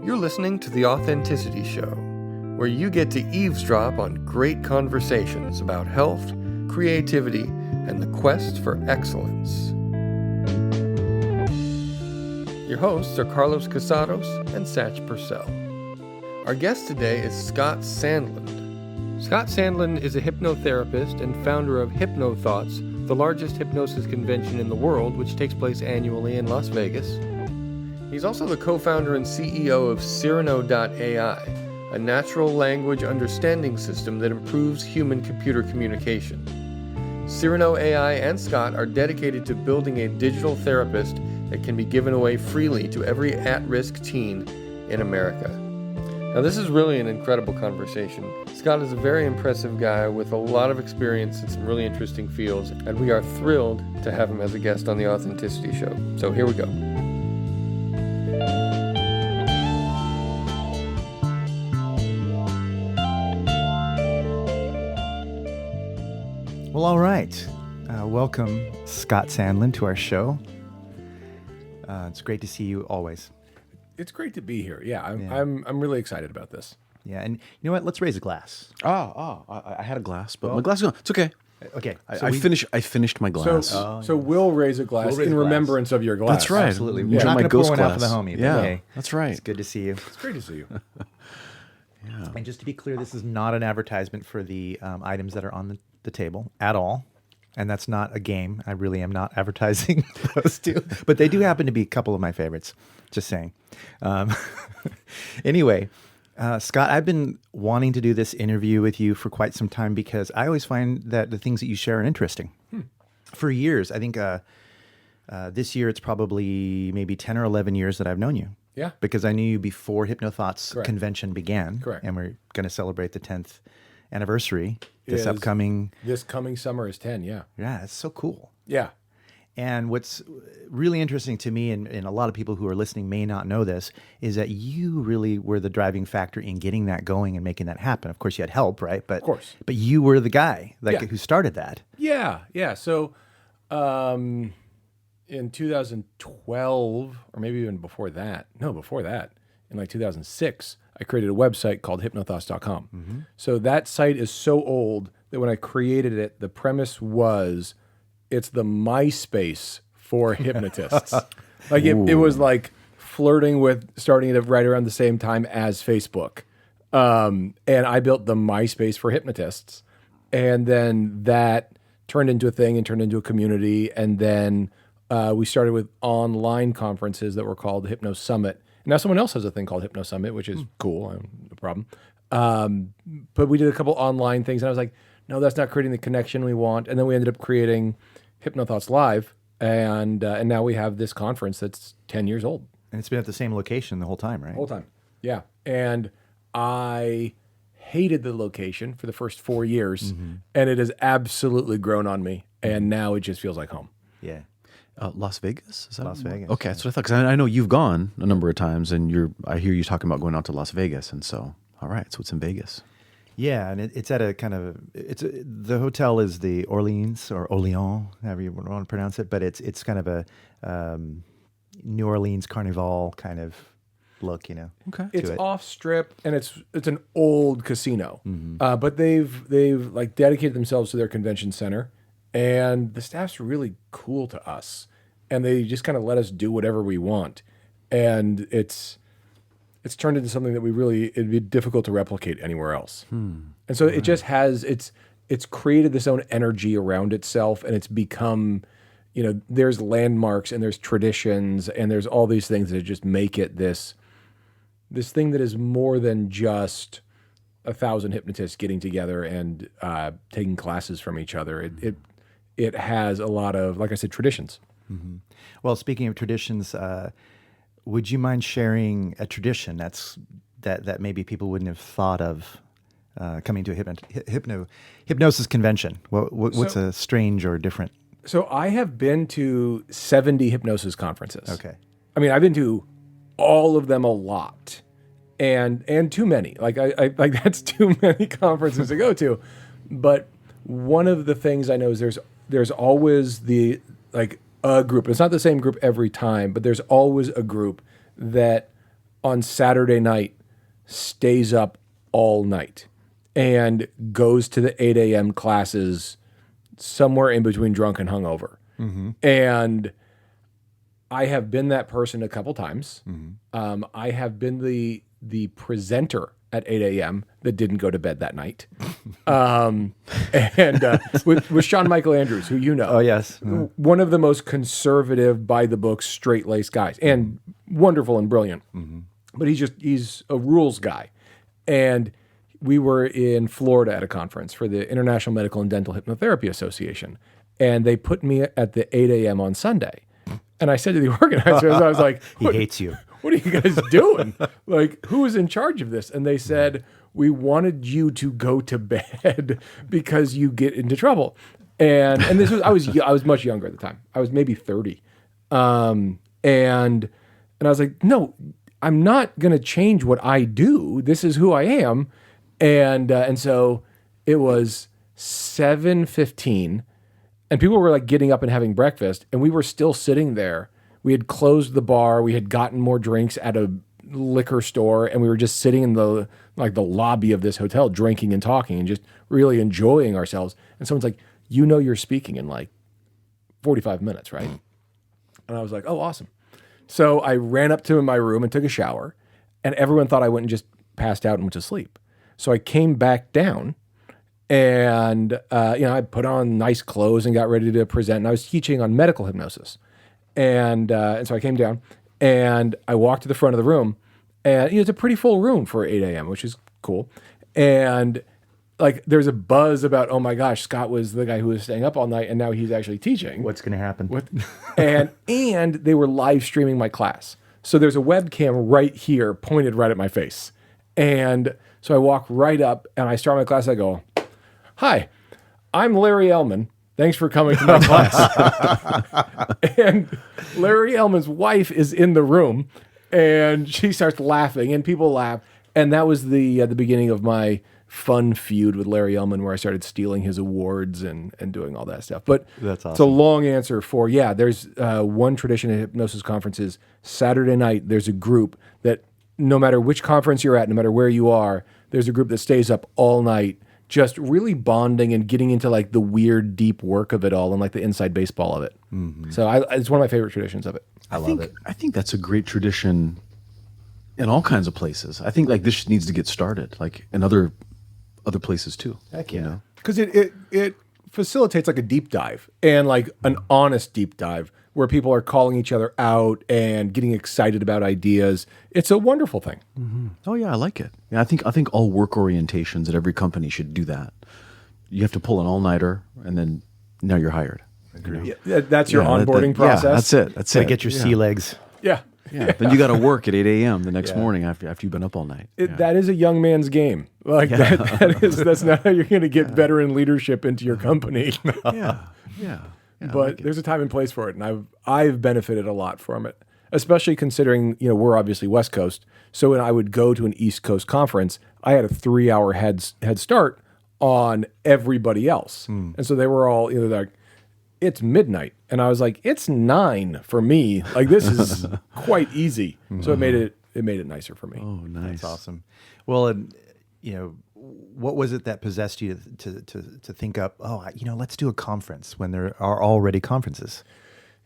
You're listening to The Authenticity Show, where you get to eavesdrop on great conversations about health, creativity, and the quest for excellence. Your hosts are Carlos Casados and Satch Purcell. Our guest today is Scott Sandland. Scott Sandland is a hypnotherapist and founder of HypnoThoughts, the largest hypnosis convention in the world, which takes place annually in Las Vegas. He's also the co-founder and CEO of Cyrano.ai, a natural language understanding system that improves human-computer communication. Cyrano.ai and Scott are dedicated to building a digital therapist that can be given away freely to every at-risk teen in America. Now, this is really an incredible conversation. Scott is a very impressive guy with a lot of experience in some really interesting fields, and we are thrilled to have him as a guest on The Authenticity Show. So here we go. Well, all right. Welcome, Scott Sandland, to our show. It's great to see you always. It's great to be here. Yeah, I'm really excited about this. Yeah, and you know what? Let's raise a glass. I had a glass, but my glass is gone. It's okay. Okay, I finished my glass. So we'll raise a glass in remembrance of your glass. That's right. Absolutely. Yeah. We're not My going to pour ghost one out for the glass. homie. But Yeah, hey, that's right. It's good to see you. It's great to see you. Yeah. And just to be clear, this is not an advertisement for the items that are on the table at all. And that's not a game. I really am not advertising those two. But they do happen to be a couple of my favorites. Just saying. Anyway, Scott, I've been wanting to do this interview with you for quite some time because I always find that the things that you share are interesting. For years, I think this year it's probably maybe 10 or 11 years that I've known you. Yeah. Because I knew you before HypnoThoughts Correct. convention began. Correct. And we're going to celebrate the 10th anniversary this This coming summer is 10, yeah. Yeah, it's so cool. Yeah. And what's really interesting to me, and a lot of people who are listening may not know this, is that you really were the driving factor in getting that going and making that happen. Of course, you had help, right? But, of course. But you were the guy Yeah. who started that. Yeah. So in 2012, or maybe even before that, in like 2006, I created a website called hypnothoughts.com. Mm-hmm. So that site is so old that when I created it, the premise was it's the MySpace for hypnotists. Like it was like flirting with starting it right around the same time as Facebook. And I built the MySpace for hypnotists. And then that turned into a thing and turned into a community. And then we started with online conferences that were called the Hypno Summit. Now someone else has a thing called Hypno Summit, which is cool, no problem. But we did a couple online things, and I was like, no, that's not creating the connection we want. And then we ended up creating HypnoThoughts Live, and now we have this conference that's 10 years old. And it's been at the same location the whole time, right? Whole time, yeah. And I hated the location for the first 4 years, and it has absolutely grown on me. And now it just feels like home. Yeah. Las Vegas? Is that Las Vegas. Okay, that's what I thought. Because I know you've gone a number of times, and I hear you talking about going out to Las Vegas, and so all right, so it's in Vegas. Yeah, and it's at a kind of the hotel is the Orleans or Orleans, however you want to pronounce it, but it's kind of a New Orleans Carnival kind of look, you know. Okay, it's off strip, and it's an old casino, but they've like dedicated themselves to their convention center. And the staff's really cool to us, and they just kind of let us do whatever we want. And it's turned into something that it'd be difficult to replicate anywhere else. And so it just has, it's created this own energy around itself, and it's become, there's landmarks and there's traditions and there's all these things that just make it this thing that is more than just 1,000 hypnotists getting together and taking classes from each other. It has a lot of, like I said, traditions. Mm-hmm. Well, speaking of traditions, would you mind sharing a tradition that maybe people wouldn't have thought of coming to a hypnosis convention? What's a strange or different? So I have been to 70 hypnosis conferences. Okay. I mean, I've been to all of them a lot, and too many. Like I like that's too many conferences to go to. But one of the things I know is there's always a group. It's not the same group every time, but there's always a group that on Saturday night stays up all night and goes to the 8 a.m. classes somewhere in between drunk and hungover. And I have been that person a couple times. I have been the presenter at 8 a.m. that didn't go to bed that night. With Sean Michael Andrews, who you know. Oh, yes. One of the most conservative, by-the-book, straight-laced guys. And wonderful and brilliant. But he's a rules guy. And we were in Florida at a conference for the International Medical and Dental Hypnotherapy Association. And they put me at the 8 a.m. on Sunday. And I said to the organizers, I was like, He hates you. what are you guys doing? Like, who is in charge of this? And they said, we wanted you to go to bed because you get into trouble. And this was, I was much younger at the time. I was maybe 30. And I was like, no, I'm not going to change what I do. This is who I am. And so it was 7:15 and people were like getting up and having breakfast and we were still sitting there. We had closed the bar. We had gotten more drinks at a liquor store and we were just sitting in the lobby of this hotel drinking and talking and just really enjoying ourselves. And someone's like, you're speaking in like 45 minutes, right? And I was like, oh, awesome. So I ran up to my room and took a shower and everyone thought I went and just passed out and went to sleep. So I came back down and, I put on nice clothes and got ready to present. And I was teaching on medical hypnosis. And so I came down and I walked to the front of the room and it's a pretty full room for 8 a.m., which is cool. And like, there's a buzz about, oh my gosh, Scott was the guy who was staying up all night and now he's actually teaching. What's going to happen? And they were live streaming my class. So there's a webcam right here pointed right at my face. And so I walk right up and I start my class. I go, hi, I'm Larry Ellman. Thanks for coming to my class. And Larry Ellman's wife is in the room and she starts laughing and people laugh. And that was the beginning of my fun feud with Larry Ellman where I started stealing his awards and doing all that stuff. But that's awesome. It's a long answer for, there's one tradition at hypnosis conferences. Saturday night, there's a group that no matter which conference you're at, no matter where you are, there's a group that stays up all night just really bonding and getting into like the weird, deep work of it all and like the inside baseball of it. So it's one of my favorite traditions of it. I love it. I think that's a great tradition in all kinds of places. I think like this needs to get started, like in other places too. Heck yeah. You know? Because it facilitates like a deep dive and like an honest deep dive where people are calling each other out and getting excited about ideas. It's a wonderful thing. Oh yeah, I like it. Yeah, I think all work orientations at every company should do that. You have to pull an all-nighter, and then now you're hired. You know? Yeah, that's your onboarding process. Yeah, that's it. That's So it. get your sea legs. Yeah. Yeah. Then you got to work at 8 a.m. the next morning after you've been up all night. That is a young man's game. Like that's not how you're going to get veteran leadership into your company. Yeah. But there's a time and place for it, and I've benefited a lot from it, especially considering we're obviously West Coast. So when I would go to an East Coast conference, I had a 3-hour head start on everybody else, and so they were all they're like, it's midnight, and I was like, it's 9 for me. Like this is quite easy. So it made it nicer for me. Oh, nice. That's awesome. Well, and what was it that possessed you to think up, let's do a conference when there are already conferences?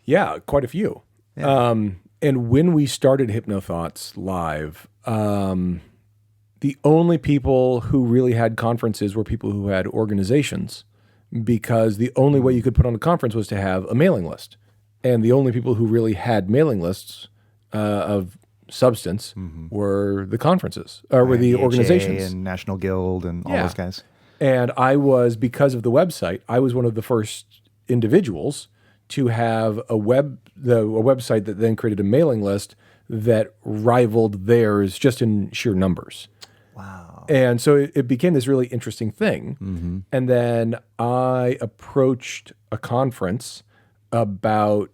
Yeah, quite a few. Yeah. And when we started HypnoThoughts Live, the only people who really had conferences were people who had organizations, because the only way you could put on a conference was to have a mailing list. And the only people who really had mailing lists of substance were the conferences, or were the organizations. and National Guild and all those guys. And I was, because of the website, I was one of the first individuals to have a website that then created a mailing list that rivaled theirs just in sheer numbers. Wow. And so it became this really interesting thing. And then I approached a conference about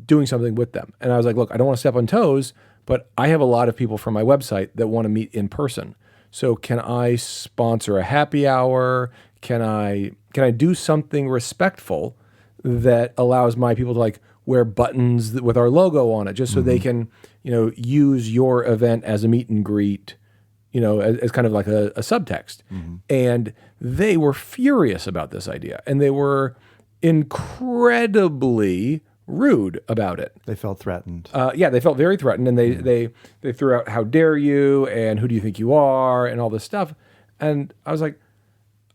doing something with them. And I was like, look, I don't want to step on toes, but I have a lot of people from my website that want to meet in person. So can I sponsor a happy hour? Can I do something respectful that allows my people to like wear buttons with our logo on it, just so they can, use your event as a meet and greet, as kind of like a subtext. And they were furious about this idea, and they were incredibly rude about it. They felt threatened. Yeah, they felt very threatened, and they threw out, "How dare you?" and "Who do you think you are?" and all this stuff. And I was like,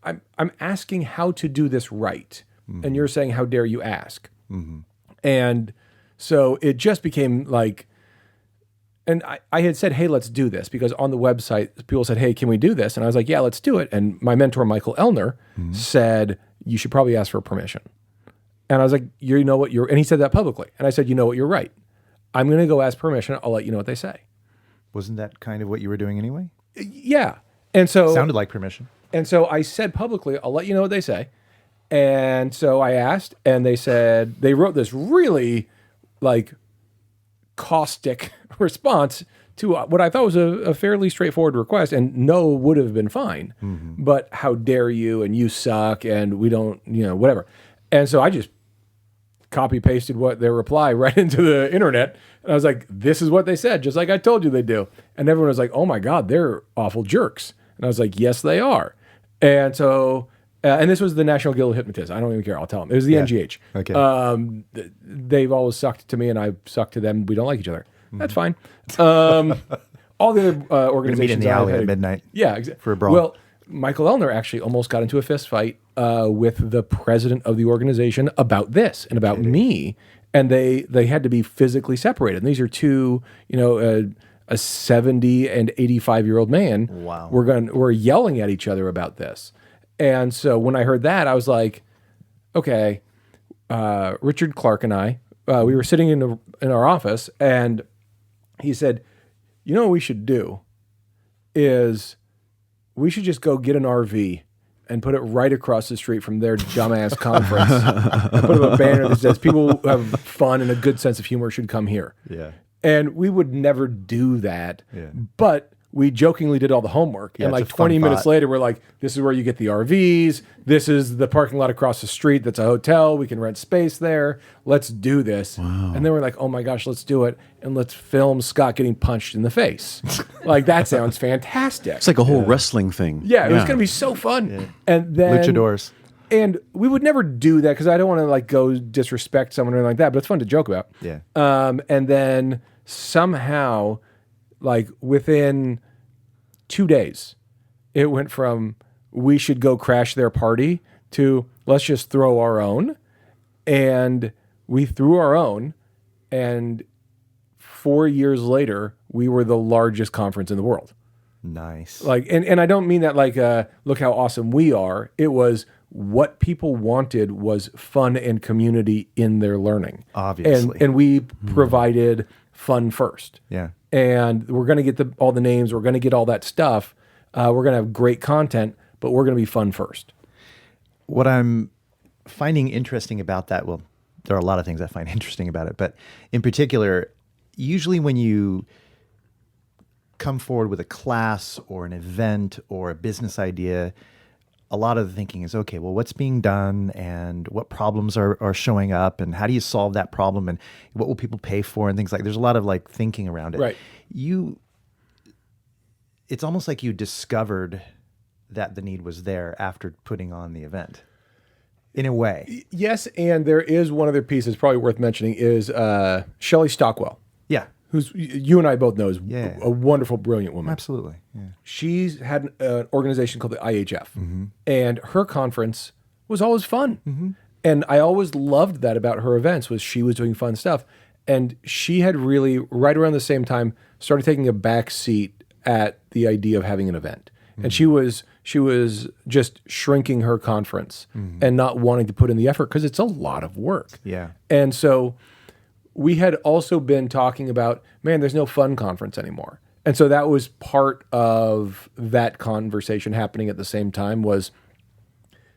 I'm asking how to do this right, and you're saying, "How dare you ask?" And so it just became like, and I had said, "Hey, let's do this," because on the website people said, "Hey, can we do this?" And I was like, "Yeah, let's do it." And my mentor Michael Elner said, "You should probably ask for permission." And I was like, "You know what, and he said that publicly. And I said, "You know what, you're right. I'm going to go ask permission. I'll let you know what they say." Wasn't that kind of what you were doing anyway? Yeah. And so Sounded like permission. And so I said publicly, "I'll let you know what they say." And so I asked, and they said, they wrote this really like caustic response to what I thought was a fairly straightforward request, and no would have been fine. But "How dare you?" and "You suck," and "We don't," whatever. And so I just copy pasted what their reply right into the internet. And I was like, "This is what they said, just like I told you they'd do." And everyone was like, "Oh my God, they're awful jerks." And I was like, "Yes, they are." And so, and this was the National Guild of Hypnotists. I don't even care. I'll tell them. It was the NGH. Okay. They've always sucked to me, and I suck to them. We don't like each other. That's fine. All the other organizations. Meet in the alley I've at midnight. Yeah, exactly. For a brawl. Well, Michael Elner actually almost got into a fist fight with the president of the organization about this and about me, and they had to be physically separated. And these are two, a 70 and 85-year-old man. Wow. We're yelling at each other about this. And so when I heard that, I was like, okay, Richard Clark and I, we were sitting in our office, and he said, "You know what we should do is we should just go get an RV and put it right across the street from their dumbass conference and put up a banner that says people who have fun and a good sense of humor should come here." Yeah. And we would never do that, Yeah. but we jokingly did all the homework. Yeah, and like it's a 20 fun minutes thought. later, we're like, "This is where you get the RVs. This is the parking lot across the street. That's a hotel. We can rent space there. Let's do this." Wow. And then we're like, "Oh my gosh, let's do it. And let's film Scott getting punched in the face." Like, that sounds fantastic. It's like a whole wrestling thing. Yeah, it was going to be so fun. Yeah. And then Luchadors. And we would never do that because I don't want to like go disrespect someone or anything like that, but it's fun to joke about. Yeah. And then somehow, like within 2 days, it went from "we should go crash their party" to "let's just throw our own." And we threw our own, and 4 years later, we were the largest conference in the world. Nice. Like, and I don't mean that like, look how awesome we are. It was what people wanted was fun and community in their learning. Obviously. And we provided fun first. Yeah. And we're going to get all the names. We're going to get all that stuff. We're going to have great content, but we're going to be fun first. What I'm finding interesting about that, well, there are a lot of things I find interesting about it, but in particular, usually when you come forward with a class or an event or a business idea, a lot of the thinking is, okay, well, what's being done and what problems are showing up and how do you solve that problem and what will people pay for and things like, there's a lot of like thinking around it. Right. It's almost like you discovered that the need was there after putting on the event in a way. Yes. And there is one other piece that's probably worth mentioning is Shelley Stockwell, Yeah, who's you and I both know is Yeah. a wonderful, brilliant woman. absolutely. Yeah. She's had an organization called the IHF, and her conference was always fun. And I always loved that about her events was she was doing fun stuff. And she had really, right around the same time, started taking a back seat at the idea of having an event. And she was just shrinking her conference and not wanting to put in the effort because it's a lot of work. Yeah. And so we had also been talking about, man, there's no fun conference anymore. And so that was part of that conversation happening at the same time was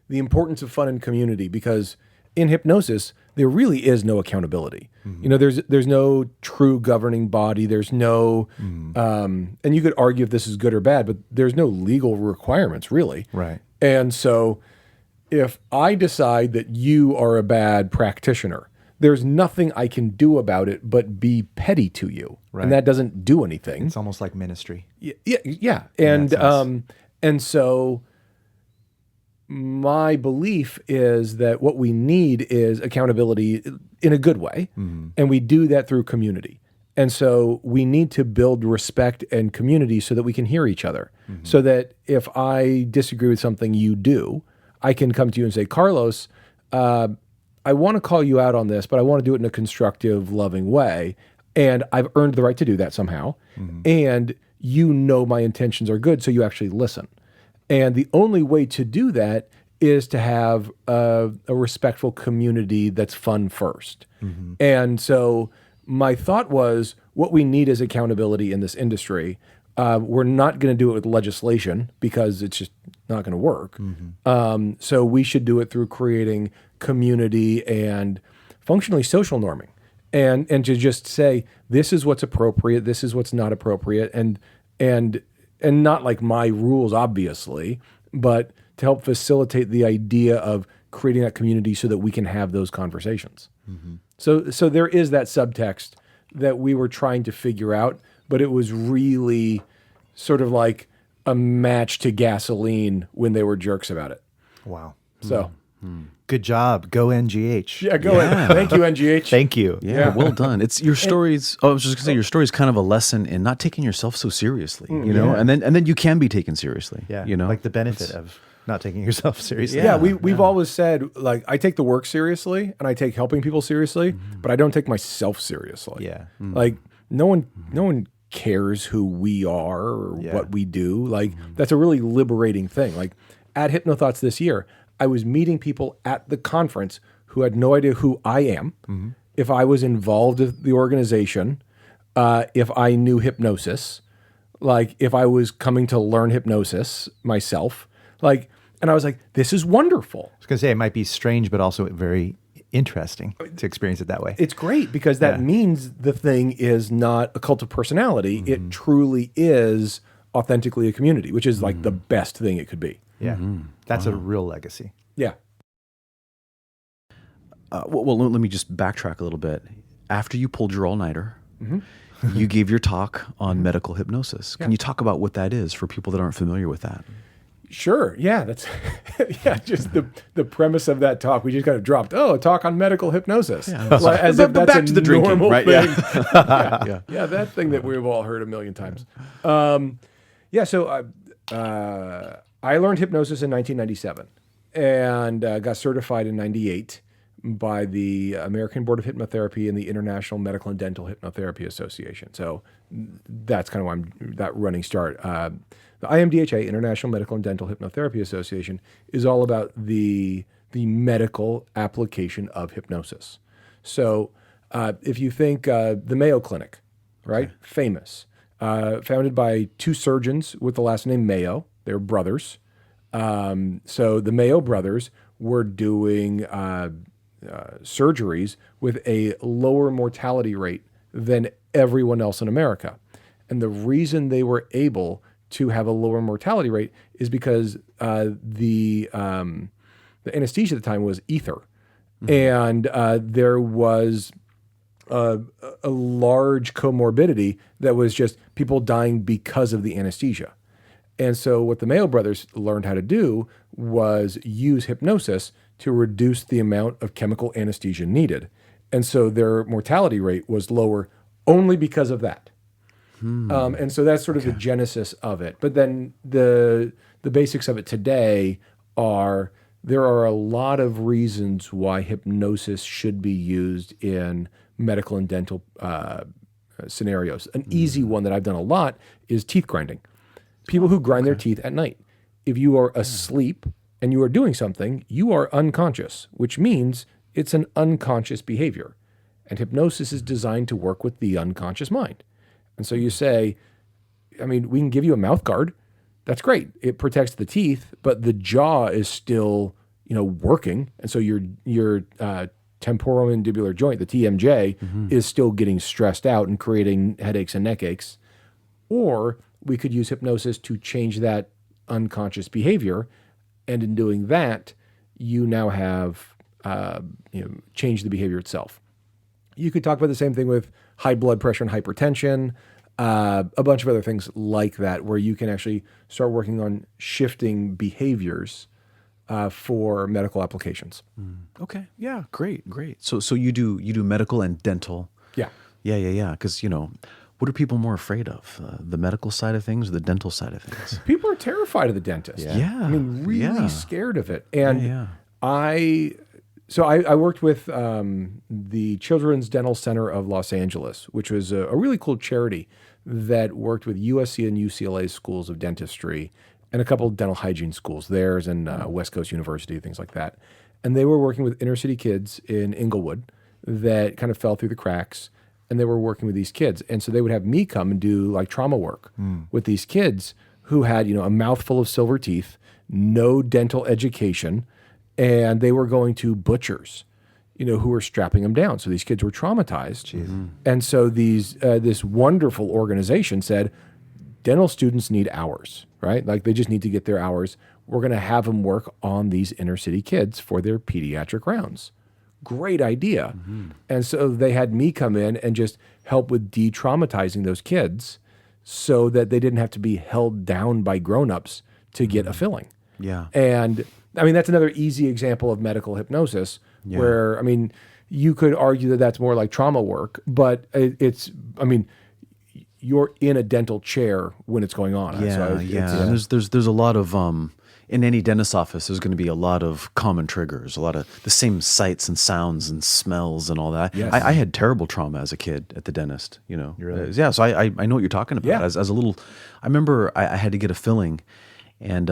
the importance of fun and community, because in hypnosis, there really is no accountability. You know, there's no true governing body. There's no, and you could argue if this is good or bad, but there's no legal requirements really. Right. And so if I decide that you are a bad practitioner, there's nothing I can do about it but be petty to you. Right. And that doesn't do anything. It's almost like ministry. Yeah. In that sense. And so my belief is that what we need is accountability in a good way. And we do that through community. And so we need to build respect and community so that we can hear each other. So that if I disagree with something you do, I can come to you and say, Carlos, I want to call you out on this, but I want to do it in a constructive, loving way. And I've earned the right to do that somehow. And you know my intentions are good, so you actually listen. And the only way to do that is to have a respectful community that's fun first. And so my thought was, what we need is accountability in this industry. We're not going to do it with legislation because it's just not going to work. So we should do it through creating community and functionally social norming. And to just say, this is what's appropriate, this is what's not appropriate, and not like my rules, obviously, but to help facilitate the idea of creating that community so that we can have those conversations. So there is that subtext that we were trying to figure out, but it was really sort of like a match to gasoline when they were jerks about it. Wow. So Good job. Go NGH. yeah, go ahead. Thank you, NGH. Thank you. Yeah, well done. It's your stories. I was just gonna say your story is kind of a lesson in not taking yourself so seriously, you know, and then you can be taken seriously. Yeah. you know, Like the benefit of not taking yourself seriously. Yeah, we've always said, like, I take the work seriously and I take helping people seriously, but I don't take myself seriously. Yeah. Like no one cares who we are or what we do. Like that's a really liberating thing. Like at HypnoThoughts this year, I was meeting people at the conference who had no idea who I am, if I was involved with the organization, if I knew hypnosis, like if I was coming to learn hypnosis myself, like, and I was like, this is wonderful. I was going to say it might be strange, but also very interesting to experience it that way. It's great because that means the thing is not a cult of personality. It truly is authentically a community, which is like the best thing it could be. Yeah. That's a real legacy. Yeah. well, let me just backtrack a little bit. After you pulled your all-nighter, you gave your talk on medical hypnosis. Can you talk about what that is for people that aren't familiar with that? Sure. Yeah. That's just the premise of that talk. We just kind of dropped, a talk on medical hypnosis. Like, as if that's back to the drinking, normal right? thing. Yeah. That thing that we've all heard a million times. So I learned hypnosis in 1997 and got certified in 98 by the American Board of Hypnotherapy and the International Medical and Dental Hypnotherapy Association. So that's kind of why I'm that running start. The IMDHA, International Medical and Dental Hypnotherapy Association, is all about the medical application of hypnosis. So if you think the Mayo Clinic, right? Okay. Famous. Founded by two surgeons with the last name Mayo. They're brothers. So the Mayo brothers were doing surgeries with a lower mortality rate than everyone else in America. And the reason they were able to have a lower mortality rate is because the anesthesia at the time was ether. And there was a large comorbidity that was just people dying because of the anesthesia. And so what the Mayo brothers learned how to do was use hypnosis to reduce the amount of chemical anesthesia needed. And so their mortality rate was lower only because of that. And so that's sort of the genesis of it. But then the basics of it today are there are a lot of reasons why hypnosis should be used in medical and dental scenarios. An easy one that I've done a lot is teeth grinding. People who grind their teeth at night. If you are asleep and you are doing something, you are unconscious, which means it's an unconscious behavior. And hypnosis is designed to work with the unconscious mind. And so you say, I mean, we can give you a mouth guard. That's great. It protects the teeth, but the jaw is still, working. And so your temporomandibular joint, the TMJ, is still getting stressed out and creating headaches and neck aches. Or we could use hypnosis to change that unconscious behavior. And in doing that, you now have changed the behavior itself. You could talk about the same thing with high blood pressure and hypertension, a bunch of other things like that, where you can actually start working on shifting behaviors for medical applications. Okay. Yeah. Great. Great. So you do medical and dental. Yeah. Yeah. Because what are people more afraid of? The medical side of things or the dental side of things? People are terrified of the dentist. Yeah. I mean, really Yeah. scared of it. And Yeah. I worked with the Children's Dental Center of Los Angeles, which was a really cool charity that worked with USC and UCLA schools of dentistry and a couple of dental hygiene schools, theirs and West Coast University, things like that. And they were working with inner city kids in Inglewood that kind of fell through the cracks, and they were working with these kids. And so they would have me come and do like trauma work with these kids who had, a mouthful of silver teeth, no dental education, and they were going to butchers, who were strapping them down. So these kids were traumatized. And so this wonderful organization said, dental students need hours, right? Like they just need to get their hours. We're going to have them work on these inner city kids for their pediatric rounds. Great idea. And so they had me come in and just help with de-traumatizing those kids so that they didn't have to be held down by grown-ups to get a filling. Yeah. And I mean, that's another easy example of medical hypnosis where, I mean, you could argue that that's more like trauma work, but you're in a dental chair when it's going on. Yeah. So And there's a lot of in any dentist's office, there's going to be a lot of common triggers, a lot of the same sights and sounds and smells and all that. Yes. I had terrible trauma as a kid at the dentist, Really? Yeah, so I know what you're talking about. Yeah. As a little, I remember I had to get a filling, and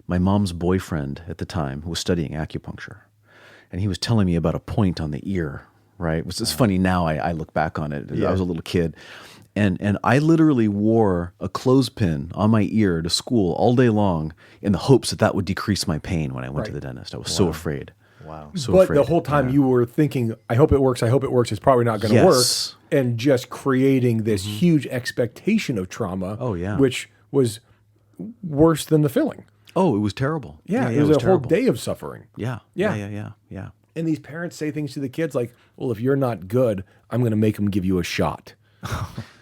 my mom's boyfriend at the time was studying acupuncture, and he was telling me about a point on the ear, right? Which is funny now, I look back on it. I was a little kid. And I literally wore a clothespin on my ear to school all day long in the hopes that would decrease my pain when I went to the dentist. I was so afraid. Wow. So but afraid. the whole time you were thinking, I hope it works. It's probably not going to work. Yes. And just creating this huge expectation of trauma, Oh, yeah. which was worse than the filling. Oh, it was terrible. It was a terrible. whole day of suffering. Yeah. Yeah. Yeah. And these parents say things to the kids like, well, if you're not good, I'm going to make them give you a shot.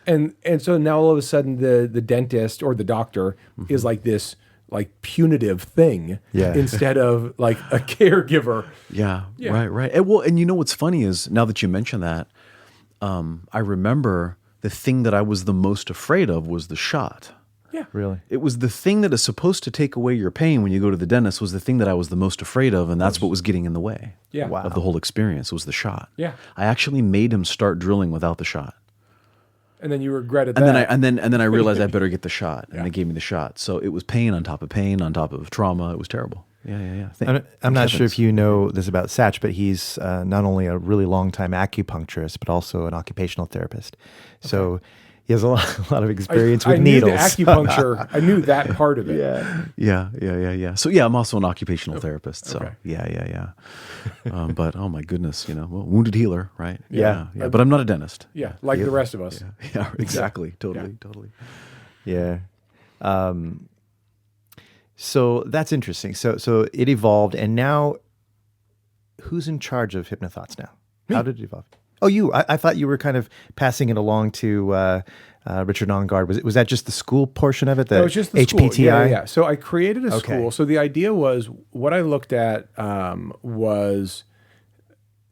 And so now all of a sudden the dentist or the doctor is like this like punitive thing instead of like a caregiver. Yeah. Right. And you know what's funny is now that you mention that, I remember the thing that I was the most afraid of was the shot. Yeah. Really? It was the thing that is supposed to take away your pain when you go to the dentist was the thing that I was the most afraid of, and that's what was getting in the way of the whole experience was the shot. Yeah. I actually made him start drilling without the shot. And then you regretted And that. then I realized I better get the shot, and they gave me the shot. So it was pain on top of trauma. It was terrible. Yeah. I'm not sure if you know this about Satch, but he's not only a really long time acupuncturist, but also an occupational therapist. So he has a lot of experience with needles. I knew the acupuncture. I knew that part of it. Yeah. So I'm also an occupational therapist. So yeah. But oh my goodness, wounded healer, right? Yeah. But I'm not a dentist. Yeah, like the rest of us. Yeah, exactly. Totally. Yeah. So that's interesting. So it evolved, and now who's in charge of HypnoThoughts now? How did it evolve? Oh, you. I thought you were kind of passing it along to Richard Nongard. Was that just the school portion of it? No, it was just the HPTI? school. Yeah. So I created a Okay. school. So the idea was what I looked at was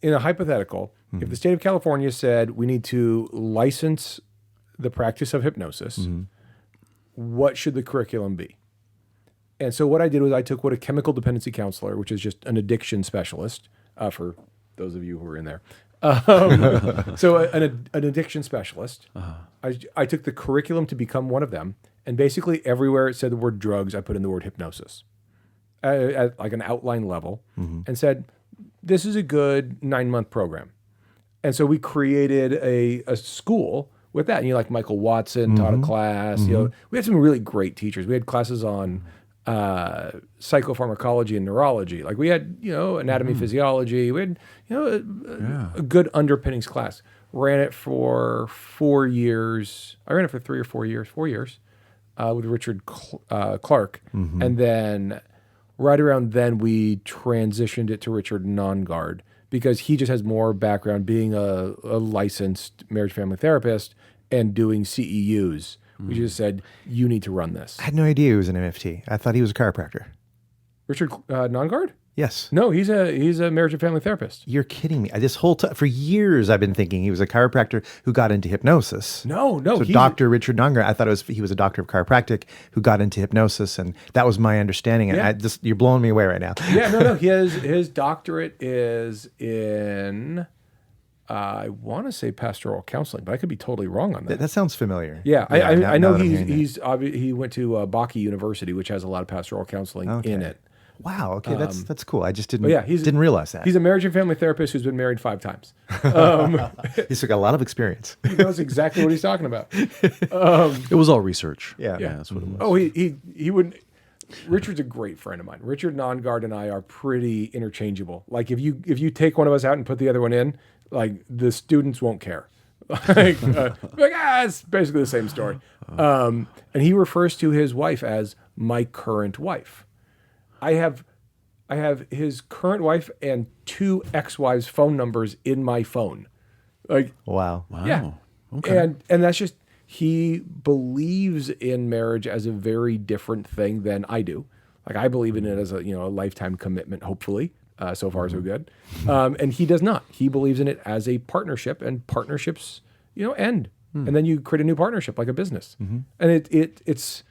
in a hypothetical. If the state of California said we need to license the practice of hypnosis, what should the curriculum be? And so what I did was I took what a chemical dependency counselor, which is just an addiction specialist, for those of you who are in there. So an addiction specialist. I took the curriculum to become one of them, and basically everywhere it said the word drugs, I put in the word hypnosis at like an outline level, and said, this is a good 9-month program. And so we created a school with that. And like Michael Watson taught a class. We had some really great teachers. We had classes on psychopharmacology and neurology. Like we had, anatomy, physiology. We had, a good underpinnings class. Ran it for 4 years. I ran it for 3 or 4 years. 4 years with Richard Clark, and then right around then we transitioned it to Richard Nongard because he just has more background being a licensed marriage family therapist and doing CEUs. We just said, you need to run this. I had no idea he was an MFT. I thought he was a chiropractor. Richard Nongard? Yes. No, he's a marriage and family therapist. You're kidding me. This whole time, for years, I've been thinking he was a chiropractor who got into hypnosis. No. So Dr. Richard Nongard, I thought he was a doctor of chiropractic who got into hypnosis, and that was my understanding. Yeah. And you're blowing me away right now. Yeah, no. His doctorate is in, I want to say pastoral counseling, but I could be totally wrong on that. That sounds familiar. Yeah, now I know that I'm hearing that. he went to Baki University, which has a lot of pastoral counseling in it. Wow. Okay, that's cool. I just But yeah, didn't realize that. He's a marriage and family therapist who's been married 5 times. He's got a lot of experience. He knows exactly what he's talking about. It was all research. Yeah. That's what it was. Oh, he would. Richard's a great friend of mine. Richard Nongard and I are pretty interchangeable. Like if you take one of us out and put the other one in, like the students won't care. It's basically the same story. And he refers to his wife as my current wife. I have his current wife and 2 ex-wives' phone numbers in my phone. Like, Wow. yeah. Okay. And that's just, he believes in marriage as a very different thing than I do. Like I believe in it as a lifetime commitment, hopefully. So far so good. And he does not. He believes in it as a partnership, and partnerships, end. And then you create a new partnership like a business. And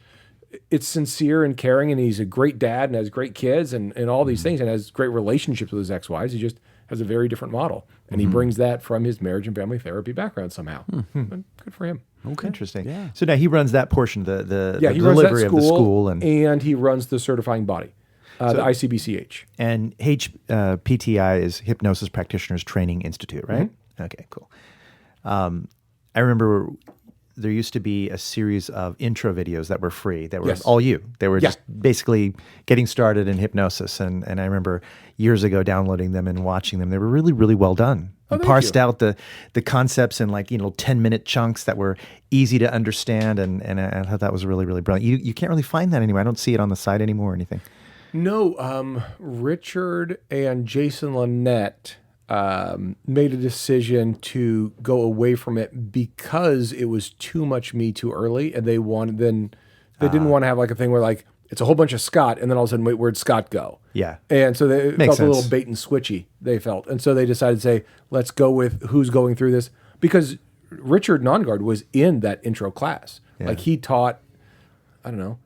it's sincere and caring, and he's a great dad and has great kids and all these things, and has great relationships with his ex-wives. He just has a very different model. And he brings that from his marriage and family therapy background somehow. And good for him. Okay. Interesting. Yeah. So now he runs that portion of the He runs delivery that of the school. And he runs the certifying body, the ICBCH. And HPTI is Hypnosis Practitioners Training Institute, right? Okay, cool. I remember there used to be a series of intro videos that were free, that were all you. They were just basically getting started in hypnosis. And I remember years ago downloading them and watching them. They were really, really well done. Oh, Parsed out the concepts in 10-minute chunks that were easy to understand. And I thought that was really, really brilliant. You can't really find that anymore. I don't see it on the site anymore or anything. No, Richard and Jason Lynette made a decision to go away from it because it was too much me too early, and they didn't want to have like a thing where like it's a whole bunch of Scott, and then all of a sudden, wait, where'd Scott go? Yeah, and so they Makes felt sense. a little bait and switchy. They felt, and so they decided to say, let's go with who's going through this, because Richard Nongard was in that intro class. Yeah. Like he taught, I don't know,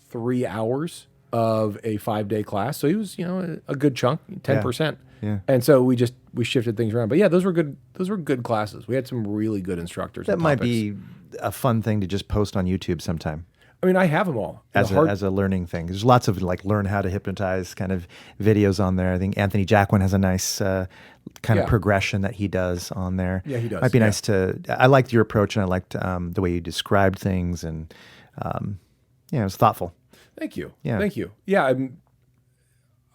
3 hours of a 5-day class, so he was a good chunk, 10%. Yeah. And so we shifted things around. But yeah, those were good classes. We had some really good instructors. That might be a fun thing to just post on YouTube sometime. I mean, I have them all. As a learning thing. There's lots of learn how to hypnotize kind of videos on there. I think Anthony Jacquin has a nice kind of progression that he does on there. Yeah, he does. Might be nice I liked your approach, and I liked the way you described things, and it was thoughtful. Thank you. Yeah. Thank you. Yeah,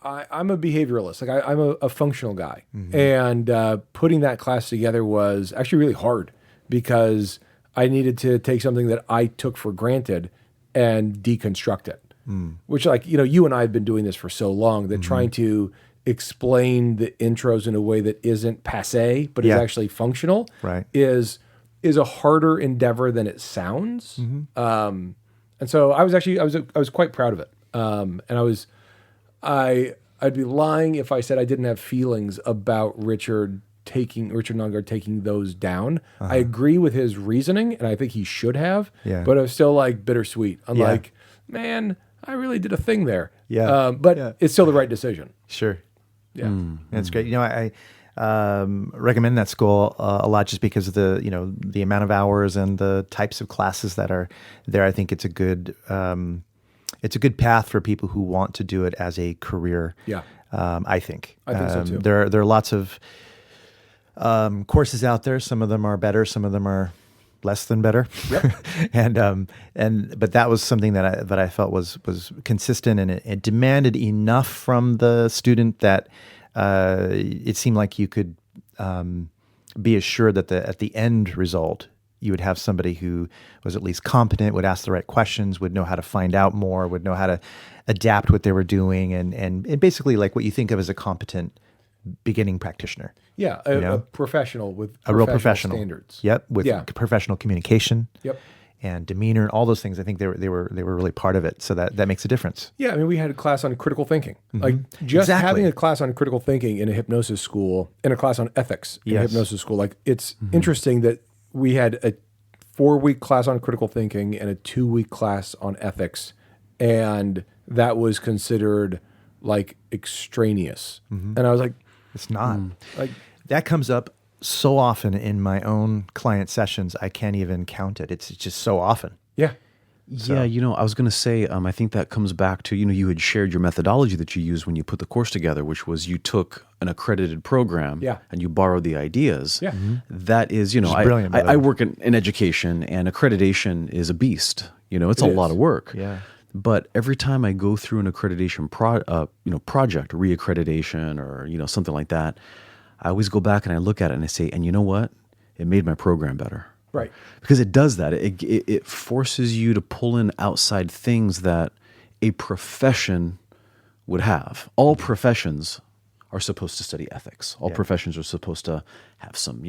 I'm a behavioralist. Like I'm a functional guy, and putting that class together was actually really hard because I needed to take something that I took for granted and deconstruct it. Which, you and I have been doing this for so long that trying to explain the intros in a way that isn't passé but is actually functional, right, is a harder endeavor than it sounds. And so I was quite proud of it. And I'd be lying if I said I didn't have feelings about Richard Nongard taking those down. I agree with his reasoning, and I think he should have. Yeah. But I was still bittersweet. I'm like, man, I really did a thing there. Yeah. But it's still the right decision. Sure. Yeah. That's great. I recommend that school a lot just because of the amount of hours and the types of classes that are there. I think it's a good path for people who want to do it as a career. Yeah. I think. I think so too. There are lots of courses out there. Some of them are better. Some of them are less than better. Yep. But that was something that I felt was consistent, and it demanded enough from the student that it seemed like you could be assured that at the end result you would have somebody who was at least competent, would ask the right questions, would know how to find out more, would know how to adapt what they were doing, and basically like what you think of as a competent beginning practitioner. Yeah, a professional with A real professional standards. Yep, with professional communication. Yep. And demeanor and all those things. I think they were really part of it. So that makes a difference. Yeah, I mean, we had a class on critical thinking. Like just having a class on critical thinking in a hypnosis school, and a class on ethics in a hypnosis school. Like it's interesting that we had a 4-week class on critical thinking and a 2-week class on ethics, and that was considered like extraneous. And I was like, It's not. like That comes up so often in my own client sessions, I can't even count it. It's just so often. yeah. Yeah, I was going to say, I think that comes back to, you had shared your methodology that you used when you put the course together, which was you took an accredited program and you borrowed the ideas. Yeah. That is, brilliant, by the I way. work in education, and accreditation is a beast. It's a lot of work. Yeah. But every time I go through an accreditation project, reaccreditation or, something like that, I always go back and I look at it and I say, and you know what? It made my program better. Right. Because it does that. It forces you to pull in outside things that a profession would have. All professions are supposed to study ethics. All professions are supposed to have some,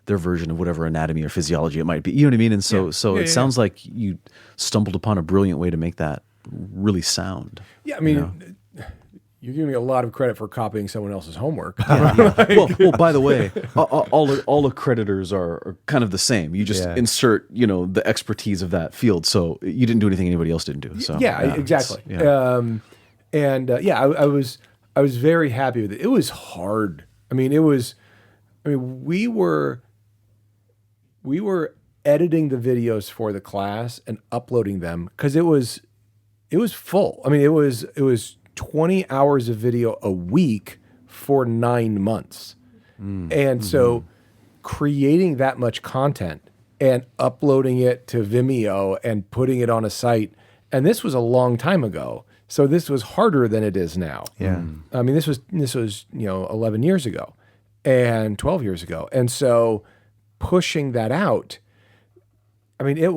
their version of whatever anatomy or physiology it might be. You know what I mean? And so it sounds like you stumbled upon a brilliant way to make that really sound. Yeah, I mean, you're giving me a lot of credit for copying someone else's homework. Well, by the way, all accreditors are kind of the same. You just insert, the expertise of that field. So you didn't do anything anybody else didn't do. So exactly. I was very happy with it. It was hard. We were editing the videos for the class and uploading them because it was full. I mean, it was 20 hours of video a week for 9 months. So creating that much content and uploading it to Vimeo and putting it on a site, and this was a long time ago. So this was harder than it is now. Yeah. I mean, this was 11 years ago and 12 years ago. And so pushing that out, I mean, I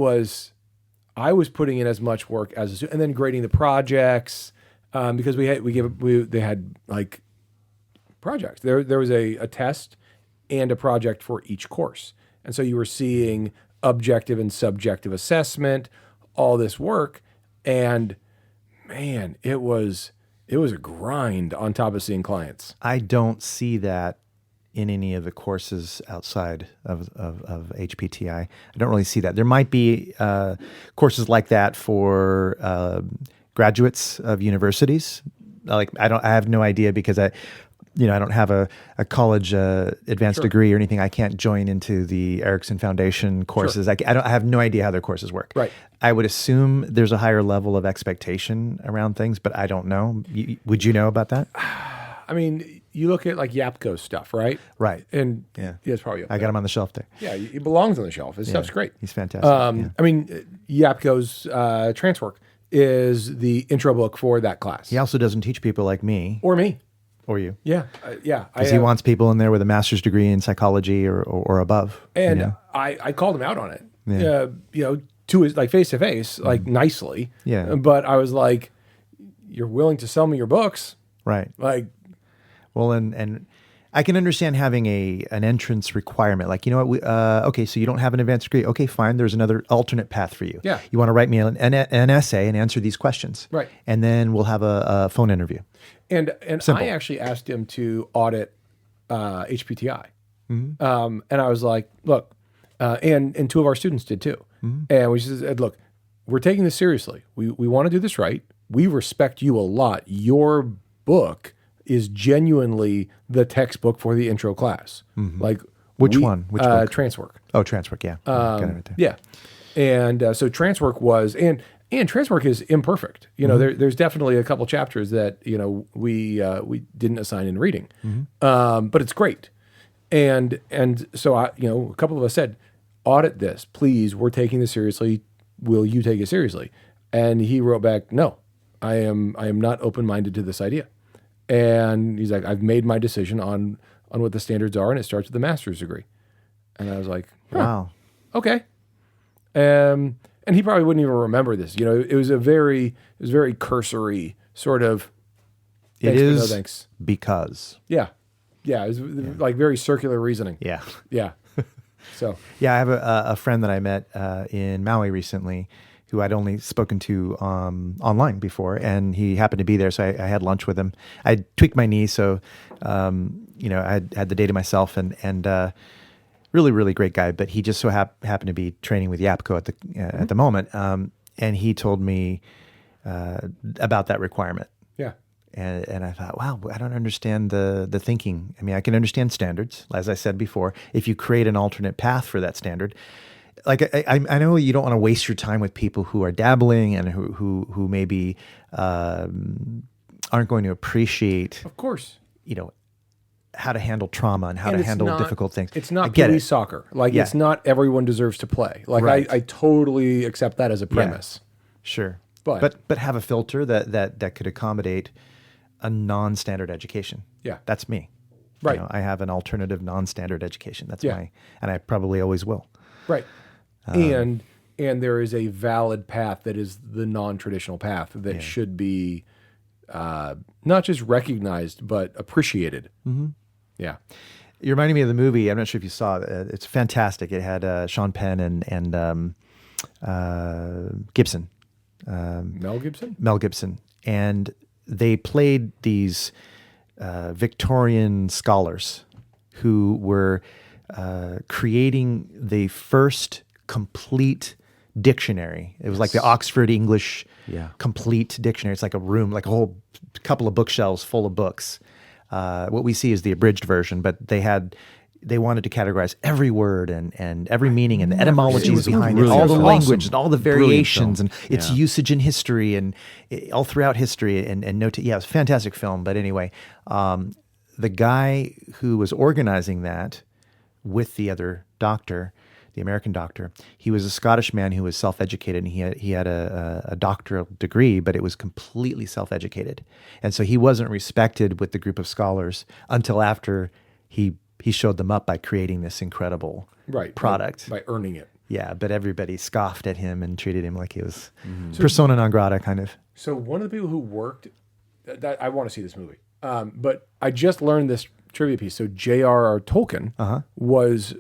was putting in as much work as, and then grading the projects, because they had like projects. There was a test and a project for each course. And so you were seeing objective and subjective assessment, all this work, and man, it was a grind on top of seeing clients. I don't see that in any of the courses outside of HPTI. I don't really see that. There might be courses like that for graduates of universities. I have no idea because I don't have a college advanced degree or anything. I can't join into the Erickson Foundation courses. I have no idea how their courses work. Right. I would assume there's a higher level of expectation around things, but I don't know. Would you know about that? I mean, you look at like Yapko's stuff, right? Right. And Yeah. it's probably up I there. got him on the shelf there. Yeah, he belongs on the shelf. His stuff's great. He's fantastic. Yeah. I mean, Yapko's trance work is the intro book for that class. He also doesn't teach people like me Or me. or you. Yeah. Because he wants people in there with a master's degree in psychology or above. And I called him out on it. Yeah. To his like face to face, like nicely. Yeah. But I was like, "You're willing to sell me your books?" Right. Like, Well, and I can understand having an entrance requirement. Like, you know what? Okay, so you don't have an advanced degree. Okay, fine. There's another alternate path for you. Yeah. You want to write me an essay and answer these questions. Right. And then we'll have a phone interview. and Simple. I actually asked him to audit HPTI, and I was like, "Look," and 2 of our students did too. And we just said, "Look, we're taking this seriously. We want to do this right. We respect you a lot. Your book is genuinely the textbook for the intro class. Like Which one? Which book? Trance work. Oh, trance work. Yeah. Got it right there. Yeah, and so trance work was and trance work is imperfect. There's definitely a couple chapters that we didn't assign in reading, but it's great. And so a couple of us said, audit this, please. We're taking this seriously. Will you take it seriously? And he wrote back, no, I am not open-minded to this idea. And he's like, I've made my decision on what the standards are, and it starts with a master's degree. And I was like, Wow. okay. And he probably wouldn't even remember this. It was very cursory sort of. It thanks, but no is thanks. because. Yeah. Yeah, it was like very circular reasoning. Yeah. Yeah. So Yeah, I have a friend that I met in Maui recently who I'd only spoken to online before, and he happened to be there, so I had lunch with him. I tweaked my knee, so I had the day to myself, and really, really great guy. But he just so happened to be training with Yapko at the moment, and he told me about that requirement. yeah. And I thought, wow, I don't understand the thinking. I mean, I can understand standards, as I said before. If you create an alternate path for that standard, like I know you don't want to waste your time with people who are dabbling and who maybe aren't going to appreciate, Of course. how to handle trauma and how to it's handle not- difficult things. It's not get police it. soccer. Like Yeah. it's not everyone deserves to play. Like Right. I totally accept that as a premise. Sure, But- but have a filter that could accommodate a non-standard education. Yeah. That's me. Right. I have an alternative non-standard education. That's Yeah. and I probably always will. Right. And there is a valid path that is the non-traditional path that should be not just recognized but appreciated. Mm-hmm. Yeah. You reminded me of the movie. I'm not sure if you saw it. It's fantastic. It had Sean Penn and Gibson, Mel Gibson? Mel Gibson, and they played these Victorian scholars who were creating the first complete dictionary. It was like the Oxford English complete dictionary. It's like a room, like a whole couple of bookshelves full of books. What we see is the abridged version, but they wanted to categorize every word and every meaning and the etymologies behind it, really all the awesome. language and all the Brilliant variations film. and its usage in history and all throughout history and yeah, it was a fantastic film. But anyway, the guy who was organizing that with the other doctor, the American doctor, he was a Scottish man who was self-educated, and he had a doctoral degree, but it was completely self-educated, and so he wasn't respected with the group of scholars until after he showed them up by creating this incredible product by earning it. Yeah, but everybody scoffed at him and treated him like he was persona non grata, kind of. So one of the people who worked, that I want to see this movie, but I just learned this trivia piece. So J.R.R. Tolkien was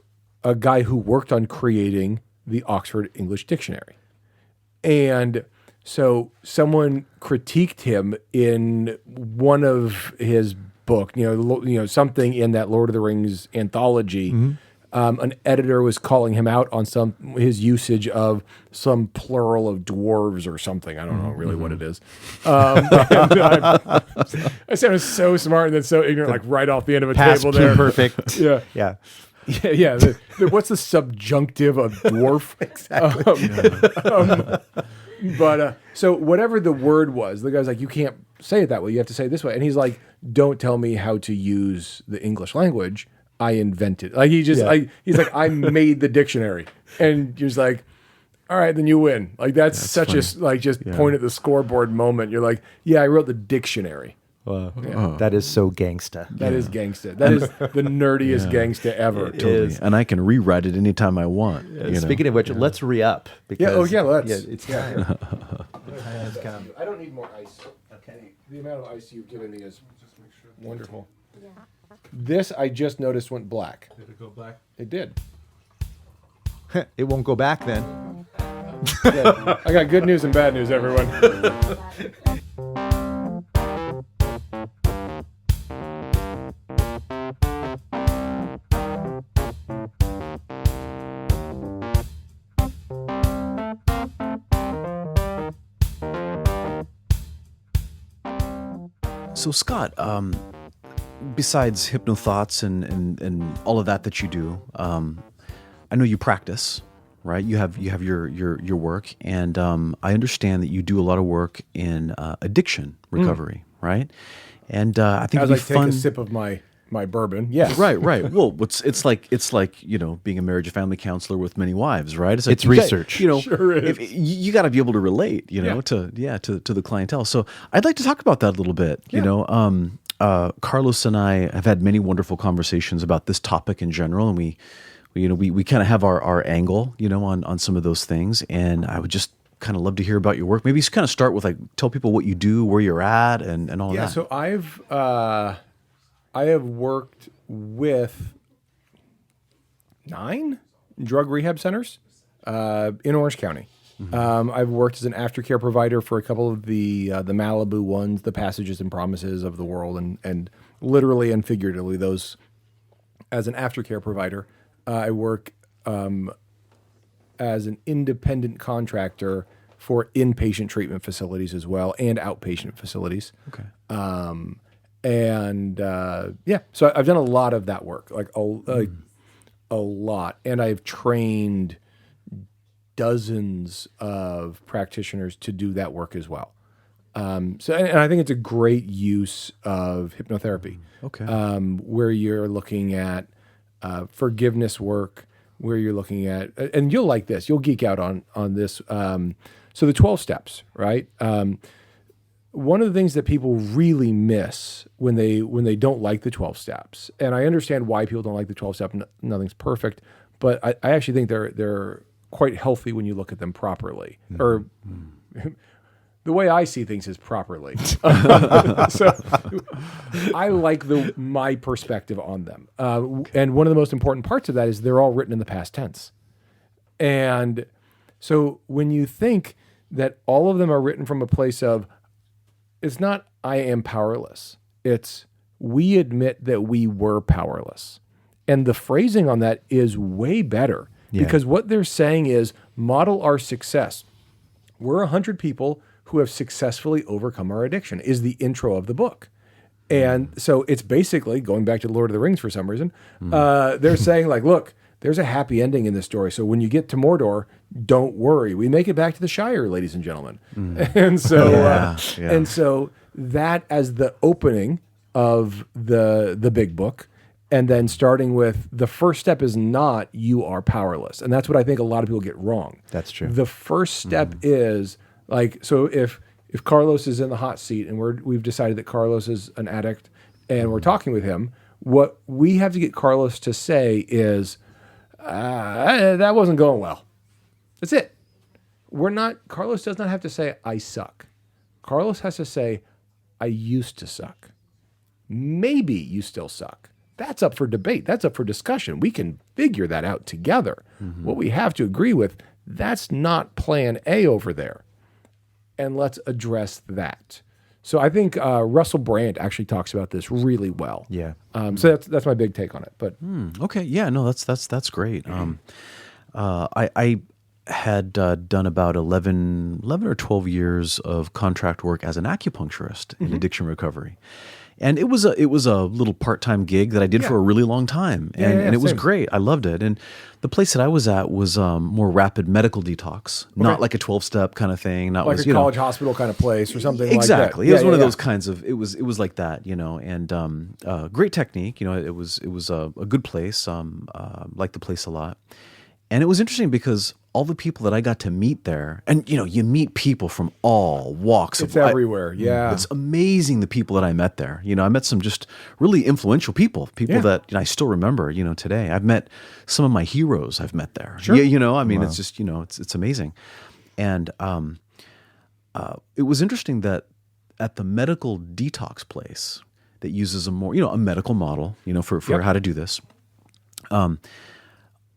a guy who worked on creating the Oxford English Dictionary, and so someone critiqued him in one of his book, something in that Lord of the Rings anthology. An editor was calling him out on his usage of some plural of dwarves or something. I don't know really what it is. I sounded so smart and then so ignorant, like right off the end of a Past table there. perfect. Yeah. Yeah. Yeah. What's the subjunctive of dwarf? Exactly. But so whatever the word was, the guy's like, you can't say it that way. You have to say it this way. And he's like, don't tell me how to use the English language. I invented. Like he's like, I made the dictionary. And you're just like, all right, then you win. Like that's such funny. Point at the scoreboard moment. You're like, yeah, I wrote the dictionary. That is so gangsta. That is gangsta. That is the nerdiest gangsta ever. Totally. And I can rewrite it anytime I want. Speaking of which, let's re-up. Because, let's. it's time. I don't need more ice. Okay. The amount of ice you've given me is wonderful. Yeah. This I just noticed went black. Did it go black? It did. It won't go back then. Yeah. I got good news and bad news, everyone. So Scott, besides HypnoThoughts and all of that you do, I know you practice, right? You have your work, and I understand that you do a lot of work in addiction recovery, right? And I think As it'd I be take fun. a sip of my bourbon, yes. Right. Well, it's like being a marriage and family counselor with many wives, right? Like It's research. Sure is. You got to be able to relate, to the clientele. So I'd like to talk about that a little bit. Carlos and I have had many wonderful conversations about this topic in general, and we kind of have our angle, on some of those things. And I would just kind of love to hear about your work. Maybe just kind of start with tell people what you do, where you're at, and all of that. So I have worked with 9 drug rehab centers in Orange County. I've worked as an aftercare provider for a couple of the Malibu ones, the Passages and Promises of the world, and literally and figuratively those. As an aftercare provider, I work as an independent contractor for inpatient treatment facilities as well and outpatient facilities. Okay. So I've done a lot of that work, like a lot, and I've trained dozens of practitioners to do that work as well. And I think it's a great use of hypnotherapy. Okay. Where you're looking at forgiveness work, where you're looking at, and you'll like this, you'll geek out on this. So the 12 steps, right? One of the things that people really miss when they don't like the 12 steps, and I understand why people don't like the 12 step. Nothing's perfect, but I actually think they're quite healthy when you look at them properly, or the way I see things is properly. So I like my perspective on them. And one of the most important parts of that is they're all written in the past tense. And so when you think that all of them are written from a place of, it's not I am powerless. It's we admit that we were powerless. And the phrasing on that is way better because what they're saying is model our success. We're 100 people who have successfully overcome our addiction is the intro of the book. And so it's basically, going back to Lord of the Rings for some reason, they're saying like, look, there's a happy ending in this story. So when you get to Mordor, don't worry. We make it back to the Shire, ladies and gentlemen. And so, and so that as the opening of the big book, and then starting with the first step is not you are powerless. And that's what I think a lot of people get wrong. That's true. The first step is like, so if Carlos is in the hot seat and we've decided that Carlos is an addict and we're talking with him, what we have to get Carlos to say is, that wasn't going well. That's it. Carlos does not have to say, I suck. Carlos has to say, I used to suck. Maybe you still suck. That's up for debate. That's up for discussion. We can figure that out together. What we have to agree with, that's not plan A over there. And let's address that. So I think Russell Brand actually talks about this really well. Yeah. So that's my big take on it. But Okay. Yeah. No. That's great. I had done about 11 or 12 years of contract work as an acupuncturist in addiction recovery. And it was a little part-time gig that I did for a really long time. And it was great. I loved it. And the place that I was at was more rapid medical detox, not like a 12-step kind of thing. Not like was, a college hospital kind of place or something exactly. like that. It was one of those kinds of, it was like that, and great technique. It was a good place. Liked the place a lot. And it was interesting because all the people that I got to meet there, and you meet people from all walks of life. It's everywhere, yeah. It's amazing the people that I met there. I met some just really influential people that I still remember, today. I've met some of my heroes I've met there. Sure. It's just, it's amazing. And it was interesting that at the medical detox place that uses a more, a medical model, for how to do this,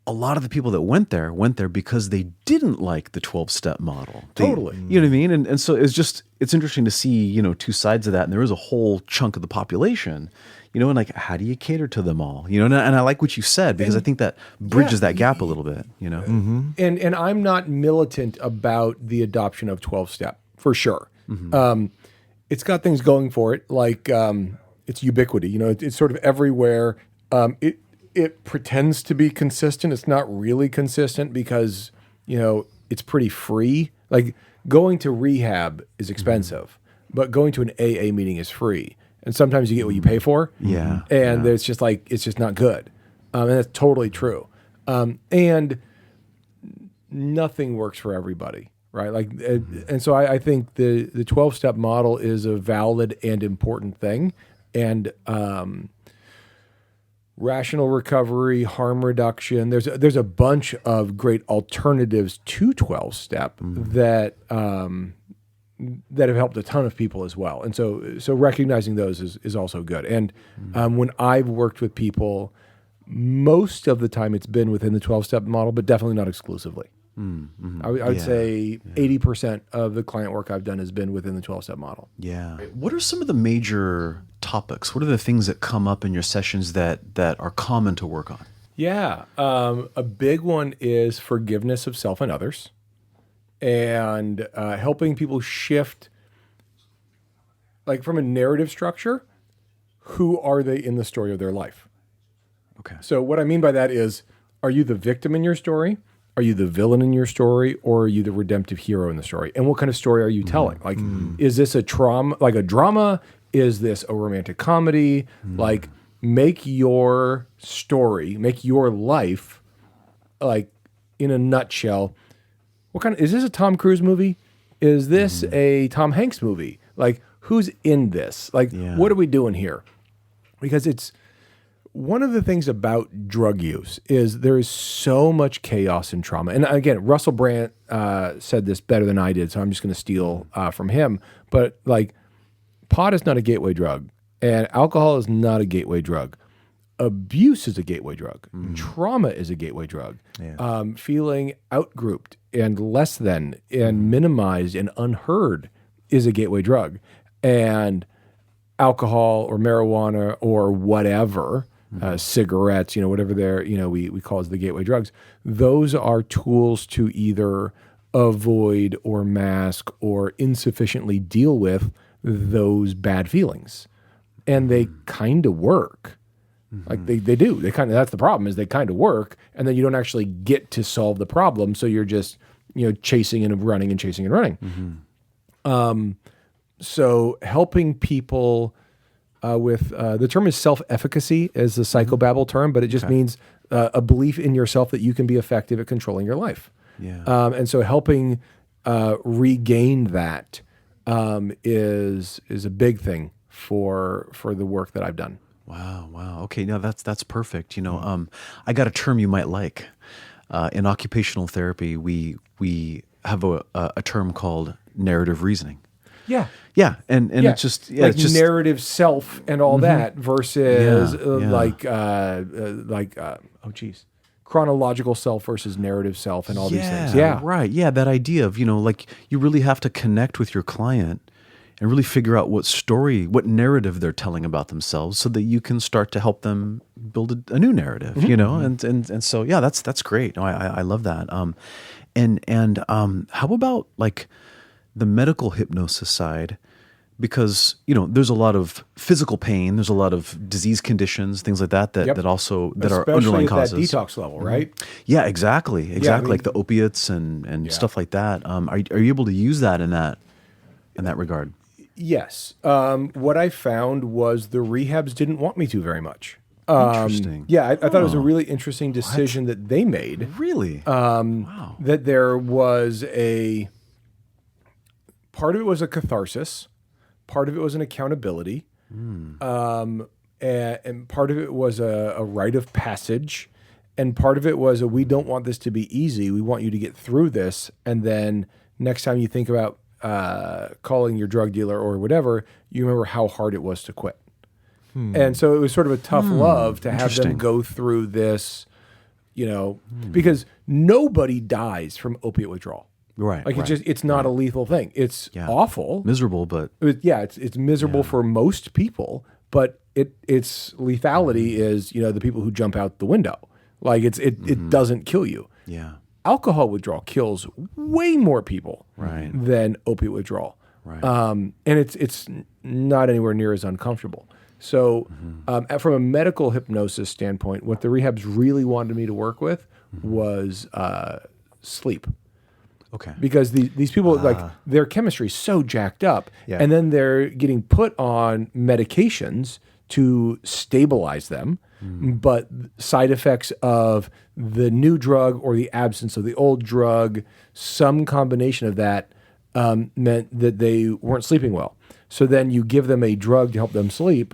a lot of the people that went there because they didn't like the 12-step model. Totally. You know what I mean? And so it's interesting to see, two sides of that. And there is a whole chunk of the population, and like, how do you cater to them all? And I like what you said, because I think that bridges that gap a little bit, And I'm not militant about the adoption of 12-step, for sure. It's got things going for it, like it's ubiquity. It's sort of everywhere. It pretends to be consistent. It's not really consistent because, it's pretty free. Like going to rehab is expensive, but going to an AA meeting is free. And sometimes you get what you pay for. Yeah. And it's just like, it's just not good. And that's totally true. And nothing works for everybody, right? Like, and so I think the 12-step model is a valid and important thing. And, rational recovery, harm reduction. There's a bunch of great alternatives to 12-step that that have helped a ton of people as well. And so recognizing those is also good. And when I've worked with people, most of the time it's been within the 12-step model, but definitely not exclusively. I would say 80% of the client work I've done has been within the 12-step model. Yeah. What are some of the major topics? What are the things that come up in your sessions that are common to work on? Yeah. A big one is forgiveness of self and others, and helping people shift, like from a narrative structure, who are they in the story of their life? Okay. So what I mean by that is, are you the victim in your story? Are you the villain in your story, or are you the redemptive hero in the story? And what kind of story are you telling? Like, is this a drama? Is this a romantic comedy? Like, make your story, make your life, like, in a nutshell. Is this a Tom Cruise movie? Is this a Tom Hanks movie? Like, who's in this? Like, what are we doing here? Because it's one of the things about drug use is there is so much chaos and trauma. And again, Russell Brand said this better than I did, so I'm just going to steal from him. But like, pot is not a gateway drug, and alcohol is not a gateway drug. Abuse is a gateway drug. Trauma is a gateway drug. Feeling outgrouped and less than and minimized and unheard is a gateway drug. And alcohol or marijuana or whatever, cigarettes, whatever they're, we call as the gateway drugs, those are tools to either avoid or mask or insufficiently deal with those bad feelings. And they kind of work. Like they do. That's the problem, is they kind of work, and then you don't actually get to solve the problem. So you're just, chasing and running and chasing and running. So helping people with the term is self-efficacy, is the psychobabble term, but it just means a belief in yourself that you can be effective at controlling your life. Yeah. And so helping regain that is a big thing for the work that I've done. Wow. Okay, no, that's perfect. I got a term you might like. In occupational therapy, we have a term called narrative reasoning. Yeah. Yeah, and it's just like it's just narrative self and all that versus chronological self versus narrative self and all these things. Yeah, right. Yeah, that idea of like you really have to connect with your client and really figure out what narrative they're telling about themselves, so that you can start to help them build a new narrative. And so that's great. No, I love that. And how about like the medical hypnosis side? Because there's a lot of physical pain, there's a lot of disease conditions, things like that that also are underlying causes. Especially at that detox level, right? Yeah, exactly. Like the opiates and stuff like that. Are you able to use that in that regard? Yes. What I found was the rehabs didn't want me to very much. Interesting. Yeah, I thought it was a really interesting decision that they made. Really? Wow. That there was part of it was a catharsis, part of it was an accountability, and part of it was a rite of passage, and part of it was we don't want this to be easy. We want you to get through this, and then next time you think about calling your drug dealer or whatever, you remember how hard it was to quit. And so it was sort of a tough love to have them go through this, because nobody dies from opiate withdrawal. Right. Like it's not a lethal thing. It's awful. Miserable, but it's miserable for most people, but its lethality is, the people who jump out the window. Like it doesn't kill you. Yeah. Alcohol withdrawal kills way more people Right. than opiate withdrawal. Right. And it's not anywhere near as uncomfortable. So from a medical hypnosis standpoint, what the rehabs really wanted me to work with was sleep. Okay. Because these people, like, their chemistry is so jacked up, and then they're getting put on medications to stabilize them, but side effects of the new drug or the absence of the old drug, some combination of that meant that they weren't sleeping well. So then you give them a drug to help them sleep,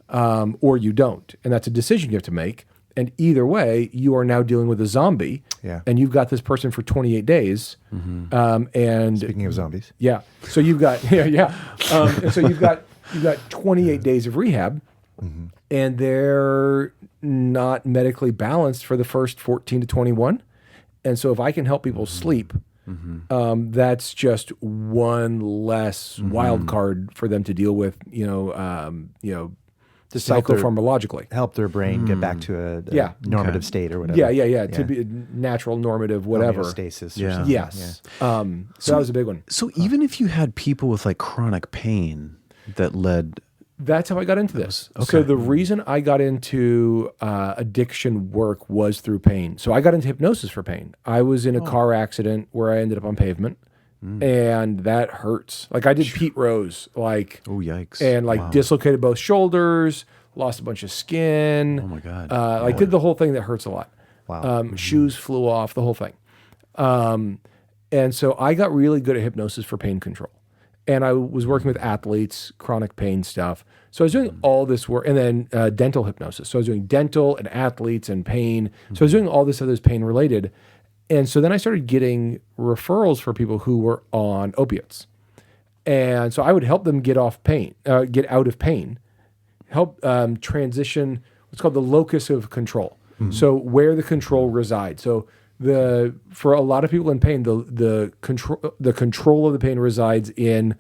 or you don't. And that's a decision you have to make. And either way, you are now dealing with a zombie, Yeah. and you've got this person for 28 days. And Speaking of zombies. yeah, so you've got and so you've got 28 days of rehab, and they're not medically balanced for the first 14 to 21. And so if I can help people sleep, that's just one less wild card for them to deal with. Just help their- Psychopharmacologically. Help their brain get back to a Yeah. normative state or whatever. Yeah. To be a natural, normative, whatever. Homeostasis or Yeah. something. Yes. So that was a big one. So even if you had people with like chronic pain that led, That's how I got into this. Okay. So the reason I got into addiction work was through pain. So I got into hypnosis for pain. I was in a car accident where I ended up on pavement, and that hurts. Like I did Pete Rose, like, oh yikes, and like Wow. dislocated both shoulders, lost a bunch of skin. Oh my God. Like did the whole thing that hurts a lot. Wow. Shoes flew off, the whole thing. And so I got really good at hypnosis for pain control. And I was working with athletes, chronic pain stuff. So I was doing all this work, and then dental hypnosis. So I was doing dental and athletes and pain. So I was doing all this other pain related. And so then I started getting referrals for people who were on opiates. And so I would help them get out of pain, help transition what's called the locus of control. So where the control resides. So for a lot of people in pain, the control of the pain resides in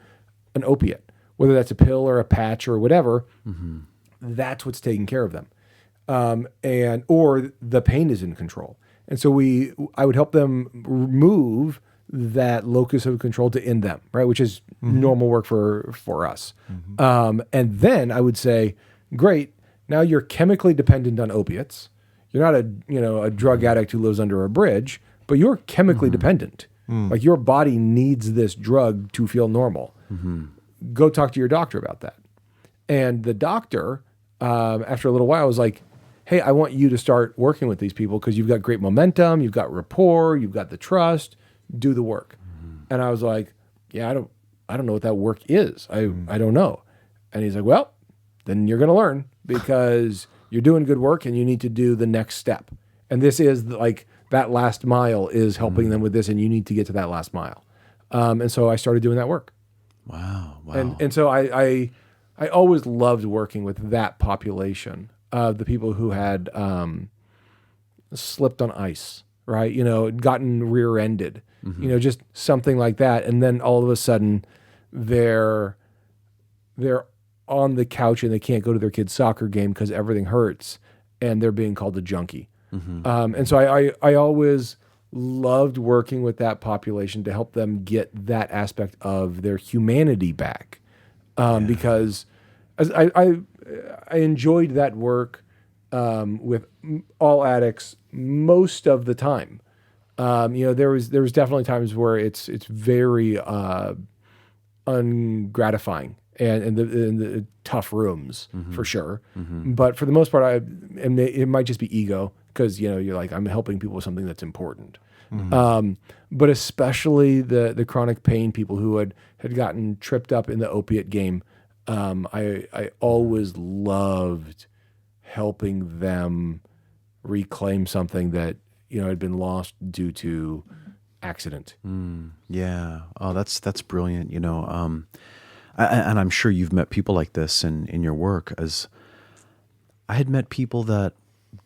an opiate, whether that's a pill or a patch or whatever. That's what's taking care of them, or the pain is in control. And so I would help them move that locus of control to in them, right? Which is normal work for us. And then I would say, great, now you're chemically dependent on opiates. You're not a drug addict who lives under a bridge, but you're chemically dependent. Like your body needs this drug to feel normal. Go talk to your doctor about that. And the doctor, after a little while, was like, hey, I want you to start working with these people because you've got great momentum, you've got rapport, you've got the trust, do the work. And I was like, yeah, I don't know what that work is. I don't know. And he's like, well, then you're going to learn because you're doing good work and you need to do the next step. And this is like that last mile is helping them with this, and you need to get to that last mile. And so I started doing that work. Wow. And so I always loved working with that population of the people who had slipped on ice, right? Gotten rear-ended, just something like that. And then all of a sudden they're on the couch and they can't go to their kid's soccer game because everything hurts and they're being called a junkie. And so I always loved working with that population to help them get that aspect of their humanity back. Because as I enjoyed that work with all addicts most of the time. There was definitely times where it's very ungratifying and in the tough rooms for sure. But for the most part, it might just be ego because you're like, I'm helping people with something that's important. But especially the chronic pain people who had gotten tripped up in the opiate game. I always loved helping them reclaim something that had been lost due to accident. Yeah. Oh, that's brilliant. And I'm sure you've met people like this in your work. As I had met people that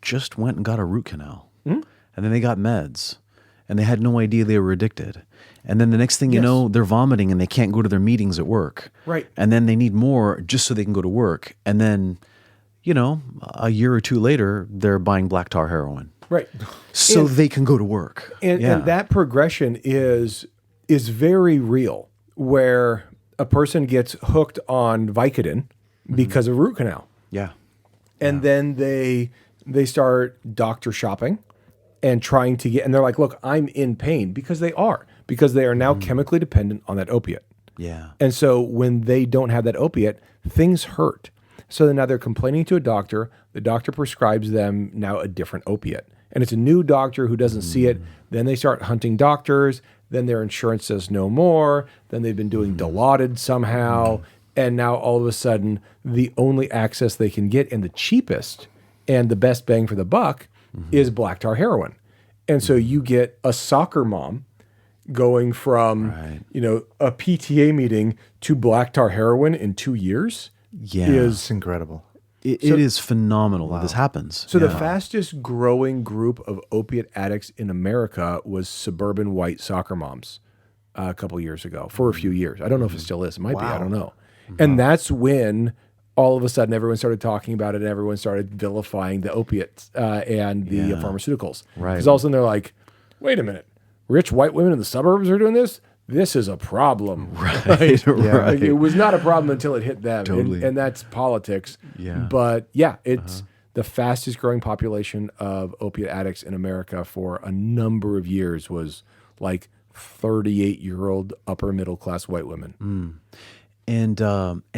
just went and got a root canal, and then they got meds, and they had no idea they were addicted. And then the next thing you know, they're vomiting and they can't go to their meetings at work. Right. And then they need more just so they can go to work. And then, a year or two later, they're buying black tar heroin. Right. So they can go to work. And that progression is very real, where a person gets hooked on Vicodin because of root canal. Yeah. And then they start doctor shopping and trying to get, and they're like, look, I'm in pain because they are now chemically dependent on that opiate. Yeah. And so when they don't have that opiate, things hurt. So then now they're complaining to a doctor. The doctor prescribes them now a different opiate. And it's a new doctor who doesn't see it. Then they start hunting doctors. Then their insurance says no more. Then they've been doing Dilaudid somehow. And now all of a sudden, the only access they can get and the cheapest And the best bang for the buck is black tar heroin. And so you get a soccer mom going from, a PTA meeting to black tar heroin in 2 years. Yeah. It's incredible. It is phenomenal that this happens. So the fastest growing group of opiate addicts in America was suburban white soccer moms a couple years ago, for a few years. I don't know if it still is. It might be. I don't know. And that's when all of a sudden everyone started talking about it and everyone started vilifying the opiates and the pharmaceuticals. Right. Because all of a sudden they're like, wait a minute, rich white women in the suburbs are doing this? This is a problem. Right. Right. Right. Like, it was not a problem until it hit them. Totally. And that's politics. Yeah. But yeah, it's the fastest growing population of opiate addicts in America for a number of years was like 38-year-old upper middle class white women. And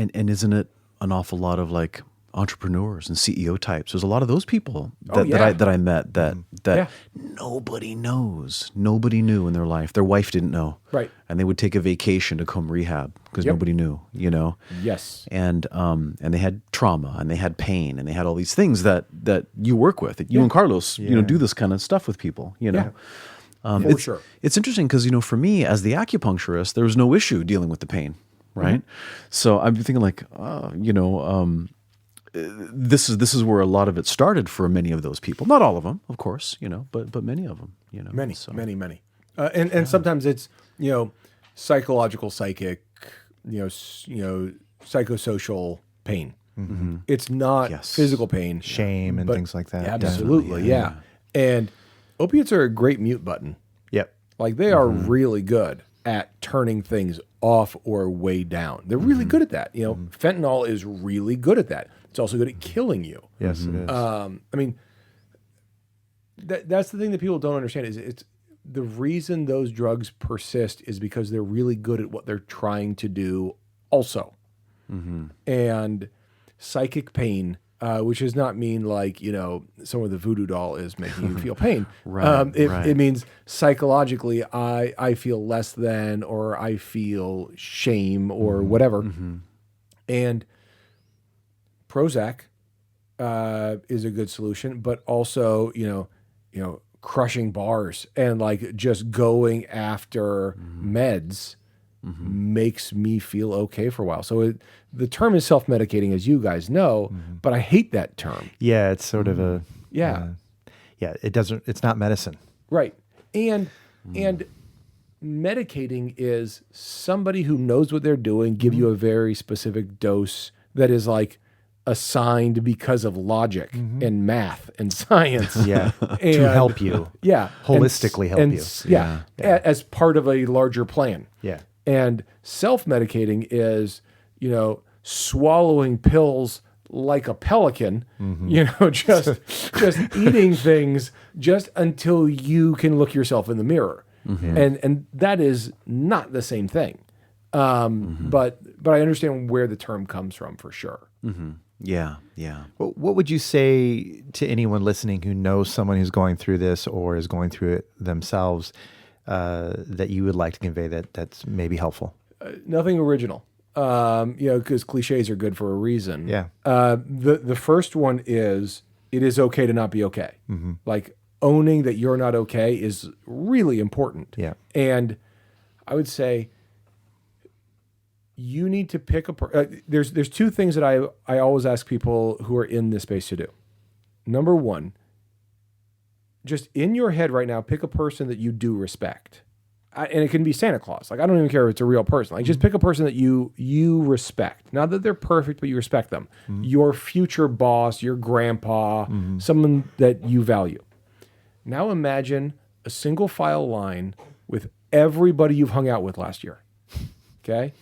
isn't it an awful lot of like entrepreneurs and CEO types? There's a lot of those people that I met that nobody knows. Nobody knew in their life. Their wife didn't know. Right. And they would take a vacation to come rehab because nobody knew, Yes. And they had trauma and they had pain and they had all these things that you work with. You and Carlos, do this kind of stuff with people, For sure. It's interesting because, for me as the acupuncturist, there was no issue dealing with the pain, right? So I'm thinking like, this is where a lot of it started for many of those people. Not all of them, of course, but many of them, Many. And Yeah. sometimes it's, psychological, psychic, psychosocial pain. It's not physical pain. Shame and but things like that. Absolutely, yeah. And opiates are a great mute button. Yep. Like they are really good at turning things off or way down. They're really good at that. Fentanyl is really good at that. It's also good at killing you. Yes, it is. I mean, that's the thing that people don't understand is it's the reason those drugs persist is because they're really good at what they're trying to do also. And psychic pain, which does not mean like, some of the voodoo doll is making you feel pain. Right. It means psychologically, I feel less than, or I feel shame or whatever. And Prozac is a good solution, but also, crushing bars and like just going after meds makes me feel okay for a while. So the term is self-medicating, as you guys know, but I hate that term. Yeah, it's sort of a it's not medicine. Right. And medicating is somebody who knows what they're doing, give you a very specific dose that is like assigned because of logic and math and science. Yeah. And, to help you. Yeah. Holistically help you. Yeah. As part of a larger plan. Yeah. And self-medicating is, swallowing pills like a pelican, just eating things just until you can look yourself in the mirror. And that is not the same thing. But I understand where the term comes from for sure. Yeah. What would you say to anyone listening who knows someone who's going through this or is going through it themselves that you would like to convey that's maybe helpful? Nothing original, because cliches are good for a reason. Yeah. The first one is it is okay to not be okay. Like owning that you're not okay is really important. Yeah. And I would say you need to pick there's two things that I always ask people who are in this space to do. Number one, just in your head right now, pick a person that you do respect. And it can be Santa Claus. Like, I don't even care if it's a real person. Like, just pick a person that you respect. Not that they're perfect, but you respect them. Your future boss, your grandpa, someone that you value. Now imagine a single file line with everybody you've hung out with last year. Okay?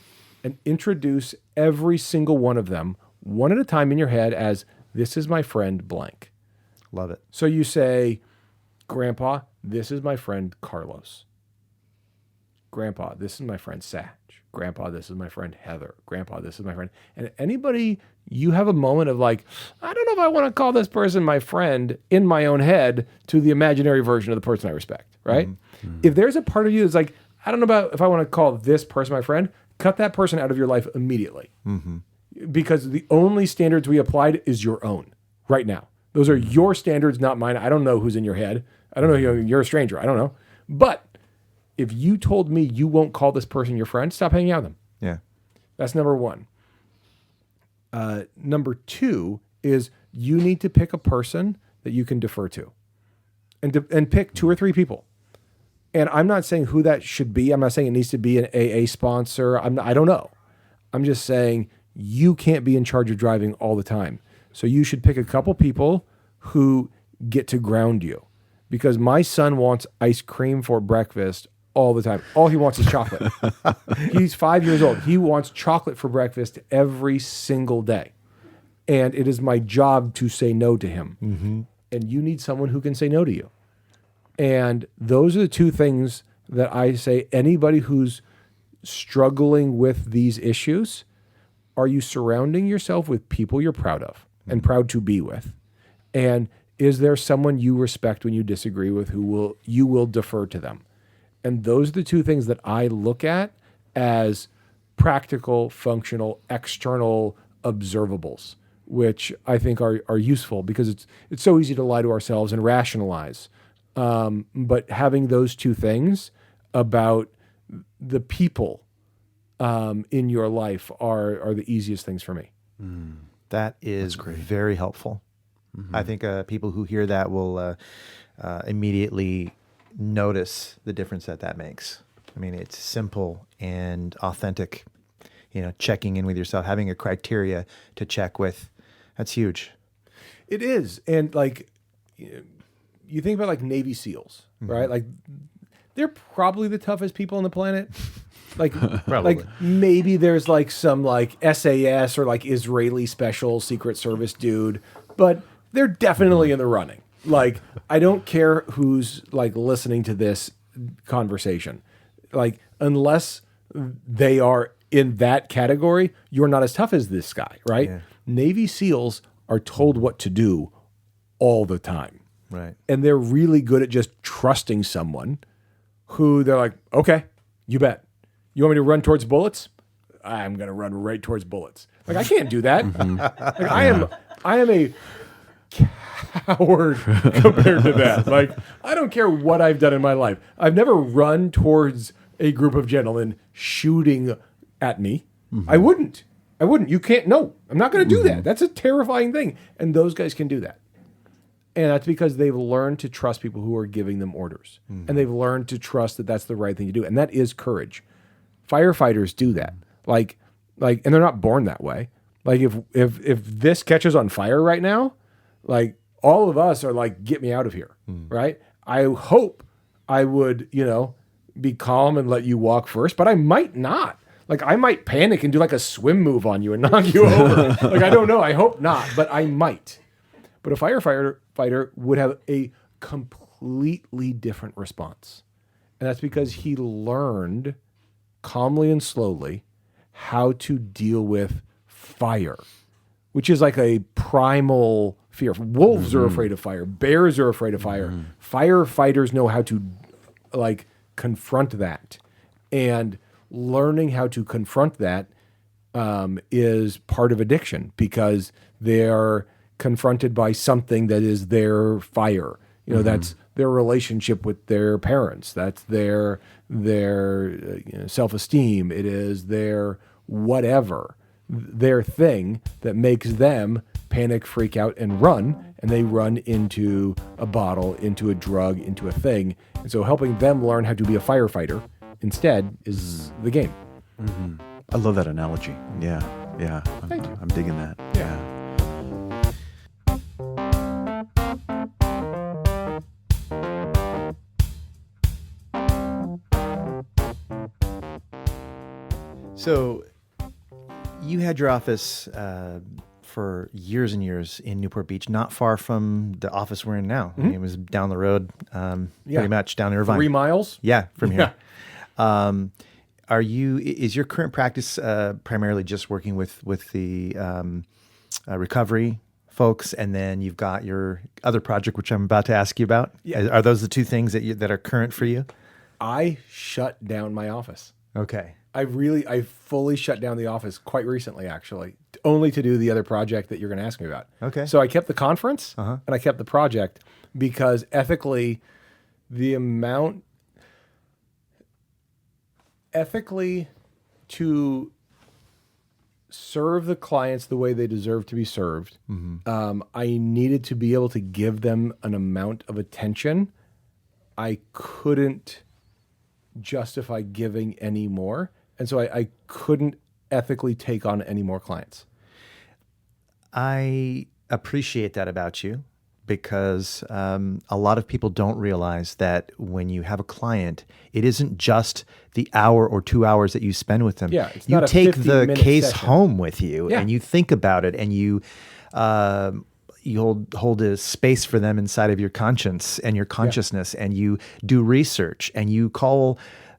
And introduce every single one of them, one at a time in your head as, this is my friend blank. Love it. So you say, Grandpa, this is my friend Carlos. Grandpa, this is my friend Satch. Grandpa, this is my friend Heather. Grandpa, this is my friend. And anybody, you have a moment of like, I don't know if I want to call this person my friend in my own head to the imaginary version of the person I respect, right? If there's a part of you that's like, I don't know about if I want to call this person my friend, cut that person out of your life immediately. Because the only standards we applied is your own right now. Those are your standards, not mine. I don't know who's in your head. I don't know. You're a stranger. I don't know. But if you told me you won't call this person your friend, stop hanging out with them. Yeah. That's number one. Number two is you need to pick a person that you can defer to, and pick 2 or 3 people. And I'm not saying who that should be. I'm not saying it needs to be an AA sponsor. I don't know. I'm just saying you can't be in charge of driving all the time. So you should pick a couple people who get to ground you. Because my son wants ice cream for breakfast all the time. All he wants is chocolate. He's 5 years old. He wants chocolate for breakfast every single day. And it is my job to say no to him. Mm-hmm. And you need someone who can say no to you. And those are the 2 things that I say, anybody who's struggling with these issues, are you surrounding yourself with people you're proud of and proud to be with? And is there someone you respect when you disagree with who you will defer to them? And those are the 2 things that I look at as practical, functional, external observables, which I think are useful because it's so easy to lie to ourselves and rationalize. But having those 2 things about the people in your life are the easiest things for me. That is very helpful. Mm-hmm. I think people who hear that will immediately notice the difference that makes. I mean, it's simple and authentic. Checking in with yourself, having a criteria to check with. That's huge. It is. And like, you think about like Navy SEALs, right? Like, they're probably the toughest people on the planet. Like, like maybe there's like some like SAS or like Israeli special secret service dude, but they're definitely in the running. Like, I don't care who's like listening to this conversation. Like, unless they are in that category, you're not as tough as this guy, right? Yeah. Navy SEALs are told what to do all the time. Right. And they're really good at just trusting someone who they're like, okay, you bet. You want me to run towards bullets? I'm going to run right towards bullets. Like, I can't do that. Like, I am a coward compared to that. Like, I don't care what I've done in my life. I've never run towards a group of gentlemen shooting at me. I wouldn't. You can't. No, I'm not going to do that. That's a terrifying thing. And those guys can do that. And that's because they've learned to trust people who are giving them orders. And they've learned to trust that that's the right thing to do. And that is courage. Firefighters do that. Like, and they're not born that way. Like, if this catches on fire right now, like, all of us are like, get me out of here, right? I hope I would, be calm and let you walk first, but I might not. Like, I might panic and do like a swim move on you and knock you over. Like, I don't know. I hope not, but I might. But a fighter would have a completely different response. And that's because he learned calmly and slowly how to deal with fire, which is like a primal fear. Wolves are afraid of fire. Bears are afraid of fire. Firefighters know how to like confront that. And learning how to confront that is part of addiction because they're confronted by something that is their fire. That's their relationship with their parents. That's their self-esteem. It is their whatever, their thing that makes them panic, freak out, and run. And they run into a bottle, into a drug, into a thing. And so helping them learn how to be a firefighter instead is the game. I love that analogy. Yeah. Thank you. I'm digging that. Yeah. So you had your office for years and years in Newport Beach, not far from the office we're in now. I mean, it was down the road, pretty much down in Irvine. 3 miles? Yeah, from here. Is your current practice primarily just working with the recovery folks, and then you've got your other project, which I'm about to ask you about? Yeah. Are those the 2 things that are current for you? I shut down my office. Okay. I fully shut down the office quite recently, actually, only to do the other project that you're going to ask me about. Okay. So I kept the conference and I kept the project because ethically to serve the clients the way they deserve to be served, I needed to be able to give them an amount of attention I couldn't justify giving any more. And so I couldn't ethically take on any more clients. I appreciate that about you because a lot of people don't realize that when you have a client, it isn't just the hour or 2 hours that you spend with them. Yeah, it's you not a take the 50-minute case session. home with you Yeah. and you think about it and you hold a space for them inside of your conscience and your consciousness and you do research and you call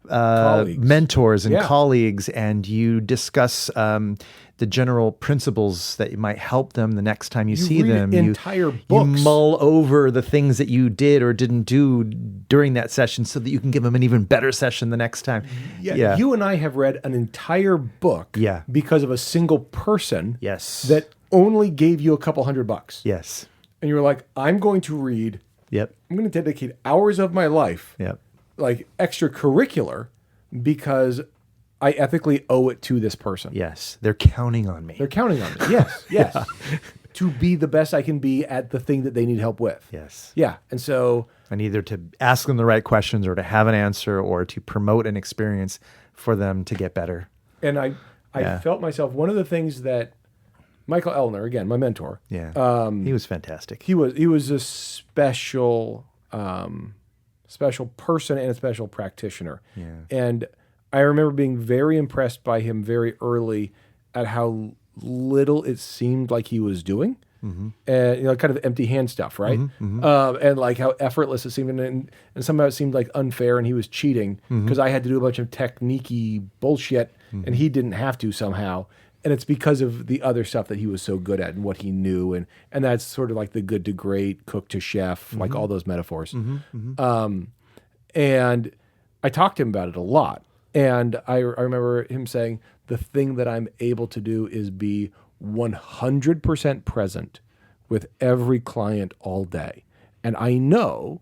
Colleagues. mentors and Yeah. colleagues and you discuss the general principles that might help them the next time you see read them. entire You books. mull over the things that you did or didn't do during that session so that you can give them an even better session the next time. Yeah, you and I have read an entire book Yeah. because of a single person Yes. that only gave you a couple $100. Yes. And you were like, I'm going to read, Yep. I'm going to dedicate hours of my life, Yep. like extracurricular, because I ethically owe it to this person. Yes. They're counting on me. They're counting on me. Yes, yes. To be the best I can be at the thing that they need help with. Yes. Yeah. And so, And either to ask them the right questions or to have an answer or to promote an experience for them to get better. and I felt myself, one of the things that Michael Elner, again, my mentor, Yeah. He was fantastic. he was a special person and a special practitioner. Yeah. And I remember being very impressed by him very early at how little it seemed like he was doing. And kind of empty hand stuff, right? And like how effortless it seemed, and somehow it seemed like unfair, and he was cheating because I had to do a bunch of technique-y bullshit, and he didn't have to somehow. And it's because of the other stuff that he was so good at and what he knew, and that's sort of like the good to great, cook to chef, like all those metaphors. And I talked to him about it a lot, and I remember him saying, the thing that I'm able to do is be 100% present with every client all day. And I know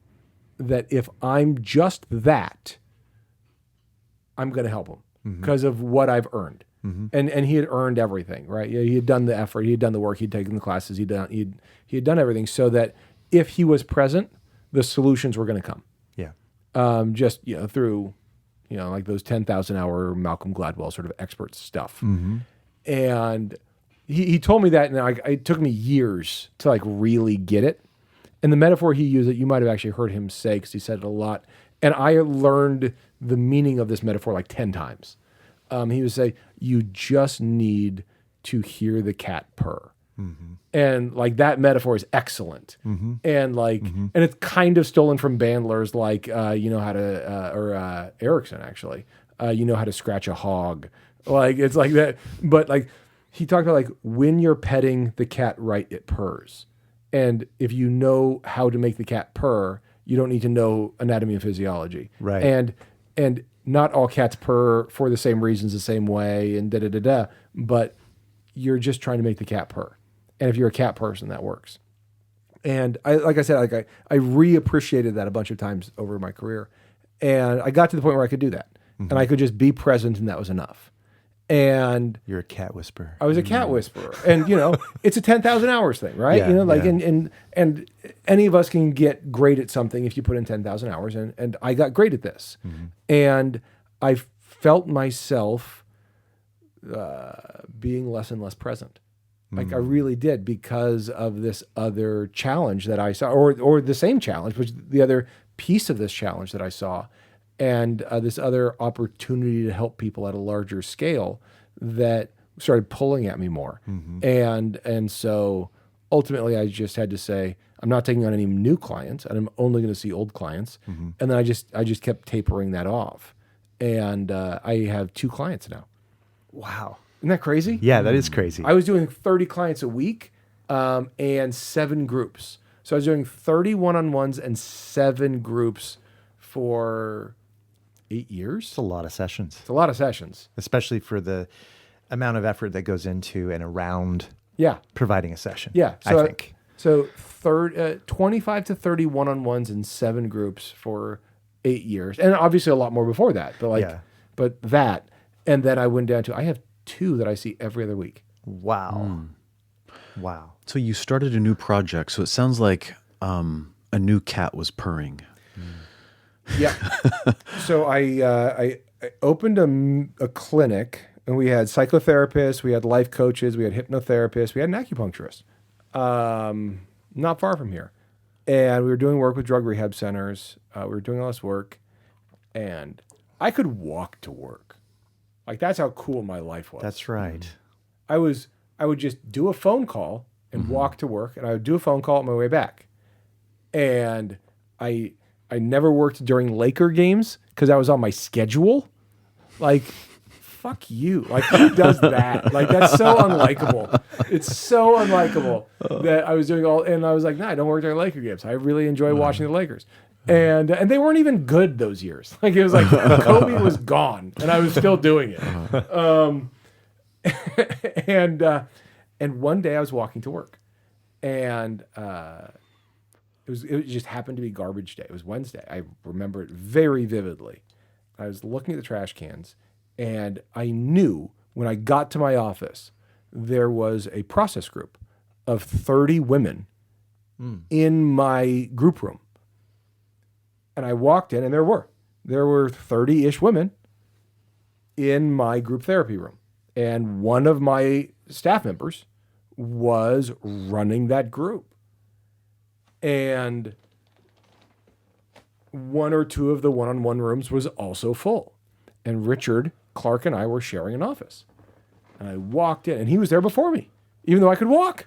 that if I'm just that, I'm going to help him because of what I've earned. And he had earned everything, right? He had done the effort, he had done the work, he'd taken the classes, he had done everything so that if he was present, the solutions were going to come. Yeah. Just through like those 10,000 hour Malcolm Gladwell sort of expert stuff. And he told me that, and it took me years to like really get it. And the metaphor he used, that you might have actually heard him say, because he said it a lot, and I learned the meaning of this metaphor like 10 times. He would say, you just need to hear the cat purr. And like that metaphor is excellent. And like, and it's kind of stolen from Bandler's, like, you know how to, or Erickson actually, you know how to scratch a hog. Like, it's like that. But like, he talked about like when you're petting the cat right, it purrs. And if you know how to make the cat purr, you don't need to know anatomy and physiology. Right. And not all cats purr for the same reasons, the same way, and da-da-da-da, but you're just trying to make the cat purr. And if you're a cat person, that works. And I reappreciated that a bunch of times over my career. And I got to the point where I could do that. And I could just be present, and that was enough. And You're a cat whisperer. I was a cat whisperer. And, it's a 10,000 hours thing, right? Yeah, and any of us can get great at something if you put in 10,000 hours. And I got great at this. And I felt myself being less and less present. Like I really did, because of this other challenge that I saw, or the same challenge, which the other piece of this challenge that I saw, and this other opportunity to help people at a larger scale that started pulling at me more. And so ultimately I just had to say, I'm not taking on any new clients, and I'm only going to see old clients. And then I just kept tapering that off. And I have 2 clients now. Wow. Isn't that crazy? Yeah, that is crazy. I was doing 30 clients a week and 7 groups. So I was doing 30 one-on-ones and 7 groups for 8 years. It's a lot of sessions, It's a lot of sessions. especially for the amount of effort that goes into and around Yeah. providing a session. Yeah. I think. So 25 to 30 one-on-ones in 7 groups for 8 years. And obviously a lot more before that. But Yeah. but that. And then I went down to, I have 2 that I see every other week. Wow. Wow. So you started a new project. So it sounds like a new cat was purring. Yeah. So I opened a clinic, and we had psychotherapists, we had life coaches, we had hypnotherapists, we had an acupuncturist, not far from here. And we were doing work with drug rehab centers. We were doing all this work, and I could walk to work. Like, that's how cool my life was. That's right. I would just do a phone call and walk to work, and I would do a phone call on my way back. And I never worked during Laker games because I was on my schedule. Like, fuck you. Like, who does that? Like, that's so unlikable. It's so unlikable that I was doing all, and I was like, nah, I don't work during Laker games. I really enjoy watching the Lakers. And they weren't even good those years. Like, it was like Kobe was gone, and I was still doing it. And one day I was walking to work, and it just happened to be garbage day. It was Wednesday. I remember it very vividly. I was looking at the trash cans, and I knew when I got to my office, there was a process group of 30 women in my group room. And I walked in, and there were 30-ish women in my group therapy room. And one of my staff members was running that group. And 1 or 2 of the one-on-one rooms was also full. And Richard Clark and I were sharing an office. And I walked in, and he was there before me, even though I could walk.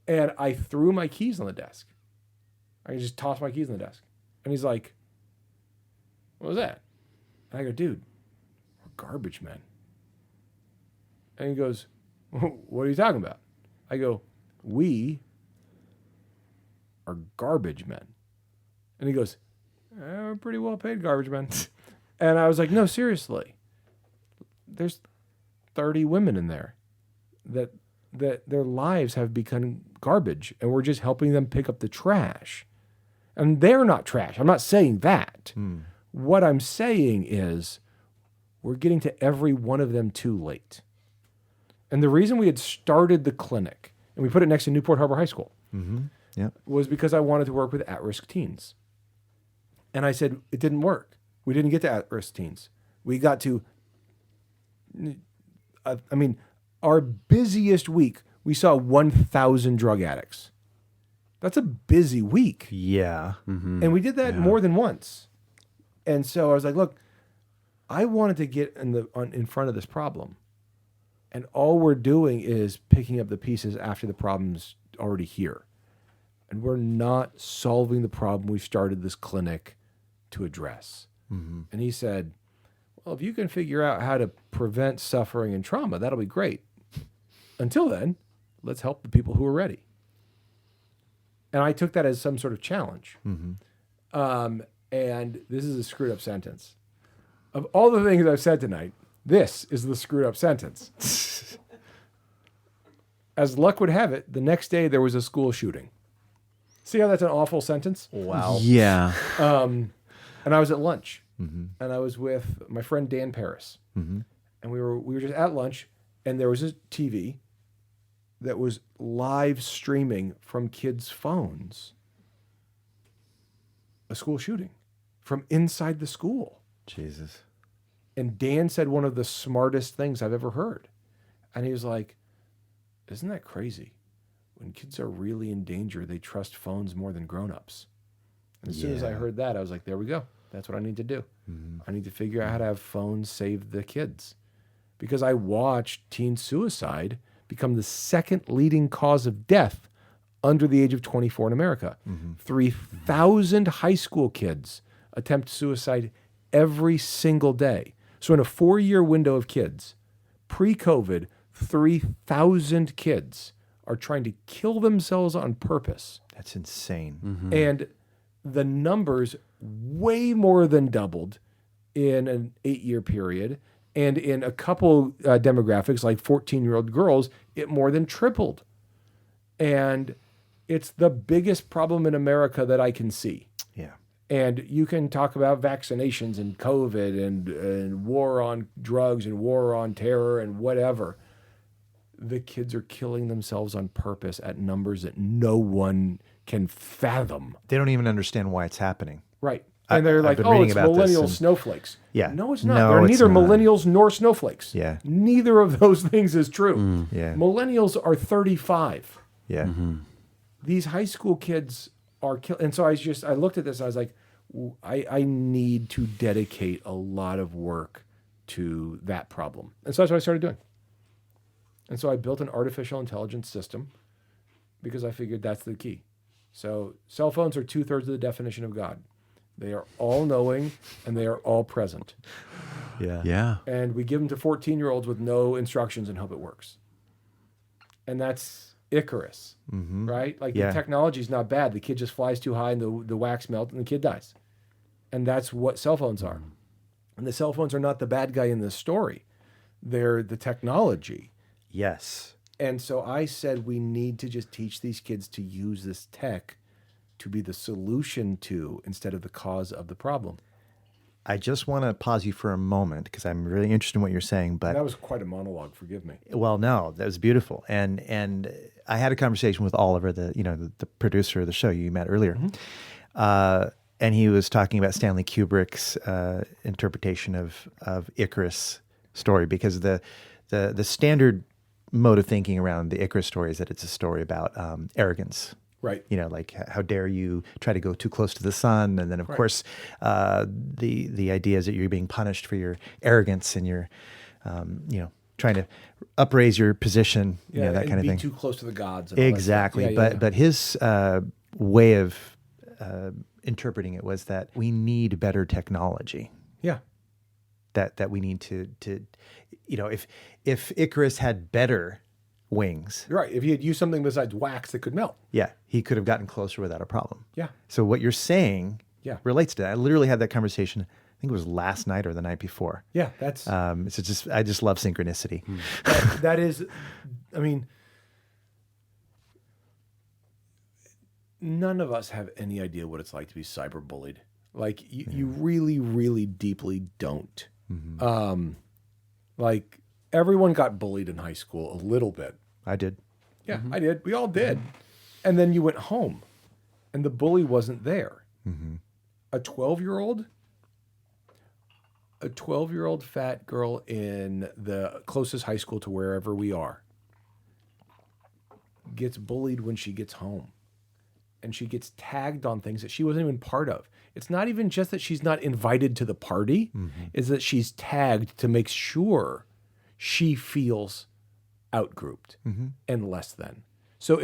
And I threw my keys on the desk. I just tossed my keys on the desk. And he's like, what was that? And I go, dude, we're garbage men. And he goes, what are you talking about? I go, we are garbage men. And he goes, we're pretty well paid garbage men. And I was like, no, seriously. There's 30 women in there that their lives have become garbage, and we're just helping them pick up the trash. And they're not trash. I'm not saying that. What I'm saying is we're getting to every one of them too late. And the reason we had started the clinic, and we put it next to Newport Harbor High School, was because I wanted to work with at-risk teens. And I said, it didn't work. We didn't get to at-risk teens. We got to, our busiest week, we saw 1,000 drug addicts. That's a busy week. Yeah. And we did that more than once. And so I was like, look, I wanted to get in front of this problem. And all we're doing is picking up the pieces after the problem's already here. And we're not solving the problem we started this clinic to address. And he said, well, if you can figure out how to prevent suffering and trauma, that'll be great. Until then, let's help the people who are ready. And I took that as some sort of challenge. And this is a screwed up sentence. Of all the things I've said tonight, this is the screwed up sentence. As luck would have it, the next day there was a school shooting. See how that's an awful sentence? Wow. Yeah. And I was at lunch, and I was with my friend Dan Paris, and we were just at lunch, and there was a TV that was live streaming from kids' phones a school shooting from inside the school. Jesus. And Dan said one of the smartest things I've ever heard, and he was like, "Isn't that crazy? When kids are really in danger, they trust phones more than grown-ups." And as soon as I heard that, I was like, there we go. That's what I need to do. I need to figure out how to have phones save the kids. Because I watched teen suicide become the second leading cause of death under the age of 24 in America. 3,000 high school kids attempt suicide every single day. So in a 4-year window of kids, pre-COVID, 3,000 kids are trying to kill themselves on purpose. That's insane. And the numbers way more than doubled in an 8-year period. And in a couple demographics, like 14-year-old girls, it more than tripled. And it's the biggest problem in America that I can see. Yeah. And you can talk about vaccinations and COVID and war on drugs and war on terror and whatever. The kids are killing themselves on purpose at numbers that no one can fathom. They don't even understand why it's happening. Right. And they're like, oh, it's millennial snowflakes. Yeah. No, it's not. No, They're it's neither not. millennials nor snowflakes. Yeah. Neither of those things is true. Yeah. Millennials are 35. Yeah. These high school kids are and so I looked at this, I was like, I need to dedicate a lot of work to that problem. And so that's what I started doing. And so I built an artificial intelligence system because I figured that's the key. So cell phones are 2/3 of the definition of God. They are all knowing and they are all present. Yeah. Yeah. And we give them to 14-year-olds with no instructions and hope it works. And that's Icarus, right? Like Yeah. the technology is not bad. The kid just flies too high and the wax melts and the kid dies. And that's what cell phones are. And the cell phones are not the bad guy in this story. They're the technology. Yes. And so I said we need to just teach these kids to use this tech to be the solution to instead of the cause of the problem. I just want to pause you for a moment because I'm really interested in what you're saying. But That was quite a monologue, forgive me. well, no, that was beautiful. And I had a conversation with Oliver, the producer of the show you met earlier. And he was talking about Stanley Kubrick's interpretation of Icarus story, because the standard mode of thinking around the Icarus story is that it's a story about arrogance. Right. You know, like how dare you try to go too close to the sun, and then of course the idea is that you're being punished for your arrogance and your trying to upraise your position, that kind of thing. Be too close to the gods. And all Exactly. that stuff. But his way of interpreting it was that we need better technology. Yeah. That we need to if Icarus had better wings, You're right. If he had used something besides wax that could melt. he could have gotten closer without a problem. Yeah. So what you're saying Yeah. relates to that. I literally had that conversation, I think it was last night or the night before. Yeah. That's I just love synchronicity. that is, I mean, none of us have any idea what it's like to be cyberbullied. Like you really, really deeply don't. Like everyone got bullied in high school a little bit. I did. Yeah, I did. We all did. And then you went home and the bully wasn't there. A 12-year-old fat girl in the closest high school to wherever we are gets bullied when she gets home. And she gets tagged on things that she wasn't even part of. It's not even just that she's not invited to the party, it's that she's tagged to make sure she feels outgrouped and less than. So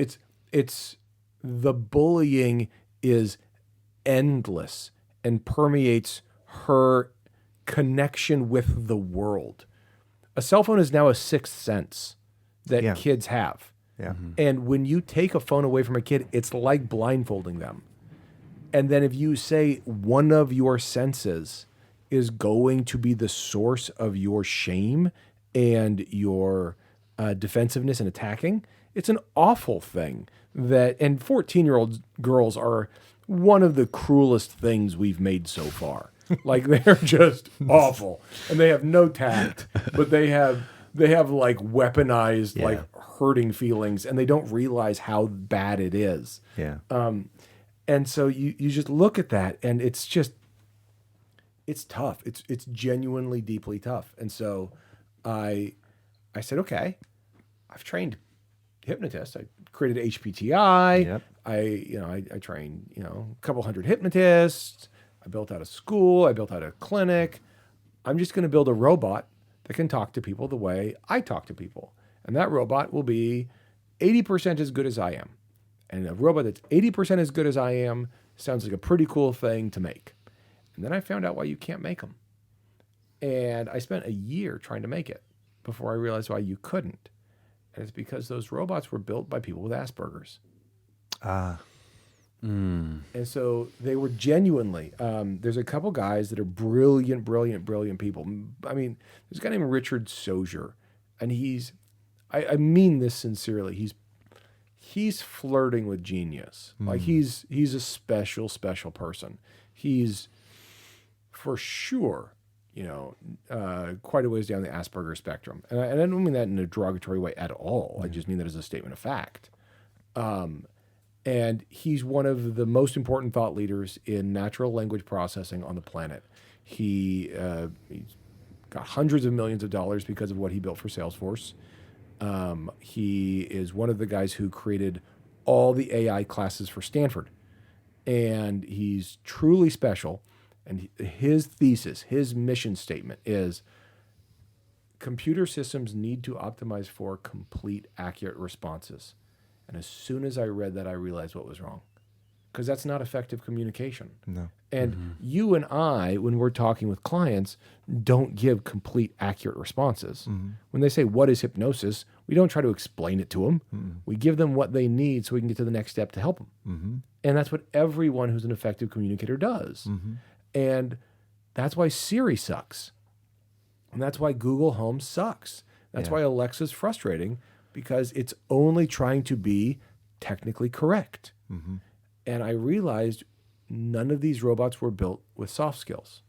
it's the bullying is endless and permeates her connection with the world. A cell phone is now a sixth sense that kids have. Yeah. And when you take a phone away from a kid, it's like blindfolding them. And then if you say one of your senses is going to be the source of your shame and your defensiveness and attacking, it's an awful thing. And 14-year-old girls are one of the cruelest things we've made so far. Like they're just awful. And they have no tact, but they have like weaponized like hurting feelings, and they don't realize how bad it is. Yeah. And so you just look at that, and it's tough. It's genuinely deeply tough. And so I said, okay, I've trained hypnotists. I created HPTI. Yep. I trained, a couple hundred hypnotists. I built out a school. I built out a clinic. I'm just going to build a robot that can talk to people the way I talk to people. And that robot will be 80% as good as I am. And a robot that's 80% as good as I am sounds like a pretty cool thing to make. And then I found out why you can't make them. And I spent a year trying to make it before I realized why you couldn't. And it's because those robots were built by people with Asperger's. And so they were genuinely, there's a couple guys that are brilliant people. I mean, there's a guy named Richard Sozier, and I mean this sincerely. He's flirting with genius. Like he's a special person. He's for sure, quite a ways down the Asperger spectrum. And I don't mean that in a derogatory way at all. I just mean that as a statement of fact. And he's one of the most important thought leaders in natural language processing on the planet. He's got hundreds of millions of dollars because of what he built for Salesforce. He is one of the guys who created all the AI classes for Stanford. And he's truly special. And his thesis, his mission statement is computer systems need to optimize for complete, accurate responses. And as soon as I read that, I realized what was wrong. Because that's not effective communication. No. And you and I, when we're talking with clients, don't give complete, accurate responses. When they say, what is hypnosis? We don't try to explain it to them. We give them what they need so we can get to the next step to help them. And that's what everyone who's an effective communicator does. And that's why Siri sucks. And that's why Google Home sucks. That's why Alexa's frustrating, because it's only trying to be technically correct. And I realized none of these robots were built with soft skills.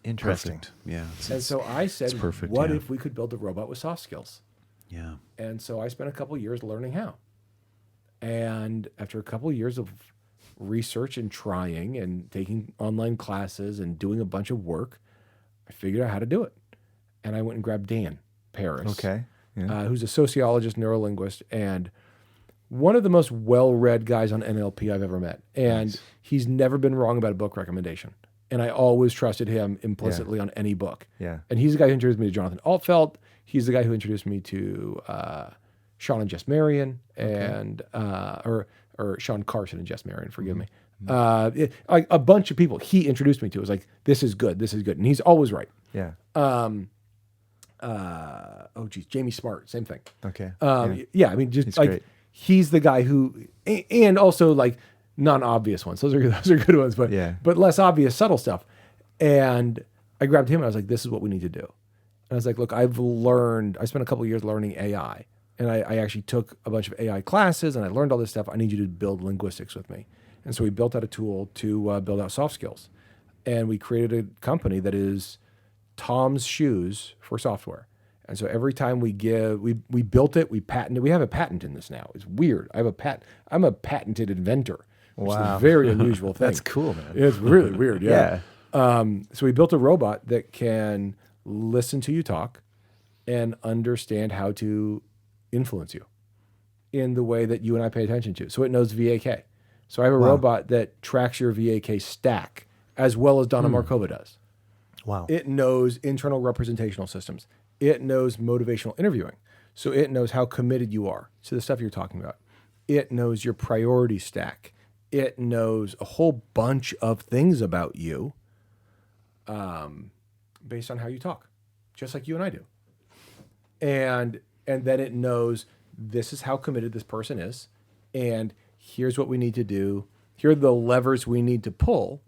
Interesting. Perfect. Yeah. And so I said, perfect, what yeah. if we could build a robot with soft skills? Yeah. And so I spent a couple years learning how. And after a couple years of research and trying and taking online classes and doing a bunch of work, I figured out how to do it. And I went and grabbed Dan Paris, Okay. Yeah. who's a sociologist, neurolinguist, and one of the most well-read guys on NLP I've ever met. And he's never been wrong about a book recommendation. And I always trusted him implicitly on any book. Yeah. And he's the guy who introduced me to Jonathan Altfeld. He's the guy who introduced me to Sean and Jess Marion, and or Sean Carson and Jess Marion, forgive me. Like a bunch of people he introduced me to. It was like, this is good. And he's always right. Yeah. Jamie Smart, same thing. Okay. Yeah, I mean, just He's like great. he's the guy who, and also like non-obvious ones. Those are good ones, but less obvious, subtle stuff. And I grabbed him and I was like, this is what we need to do. And I was like, look, I spent a couple of years learning AI, and I actually took a bunch of AI classes and I learned all this stuff. I need you to build linguistics with me. And so we built out a tool to build out soft skills. And we created a company that is Tom's shoes for software. And so every time we built it, we patented it. We have a patent in this now. It's weird. I have a patent. I'm a patented inventor, which is a very unusual thing. That's cool, man. It's really weird. Yeah. So we built a robot that can listen to you talk and understand how to influence you in the way that you and I pay attention to. So it knows VAK. So I have a robot that tracks your VAK stack as well as Donna Markova does. Wow. It knows internal representational systems. It knows motivational interviewing. So it knows how committed you are to the stuff you're talking about. It knows your priority stack. It knows a whole bunch of things about you based on how you talk, just like you and I do. And then it knows this is how committed this person is, and here's what we need to do. Here are the levers we need to pull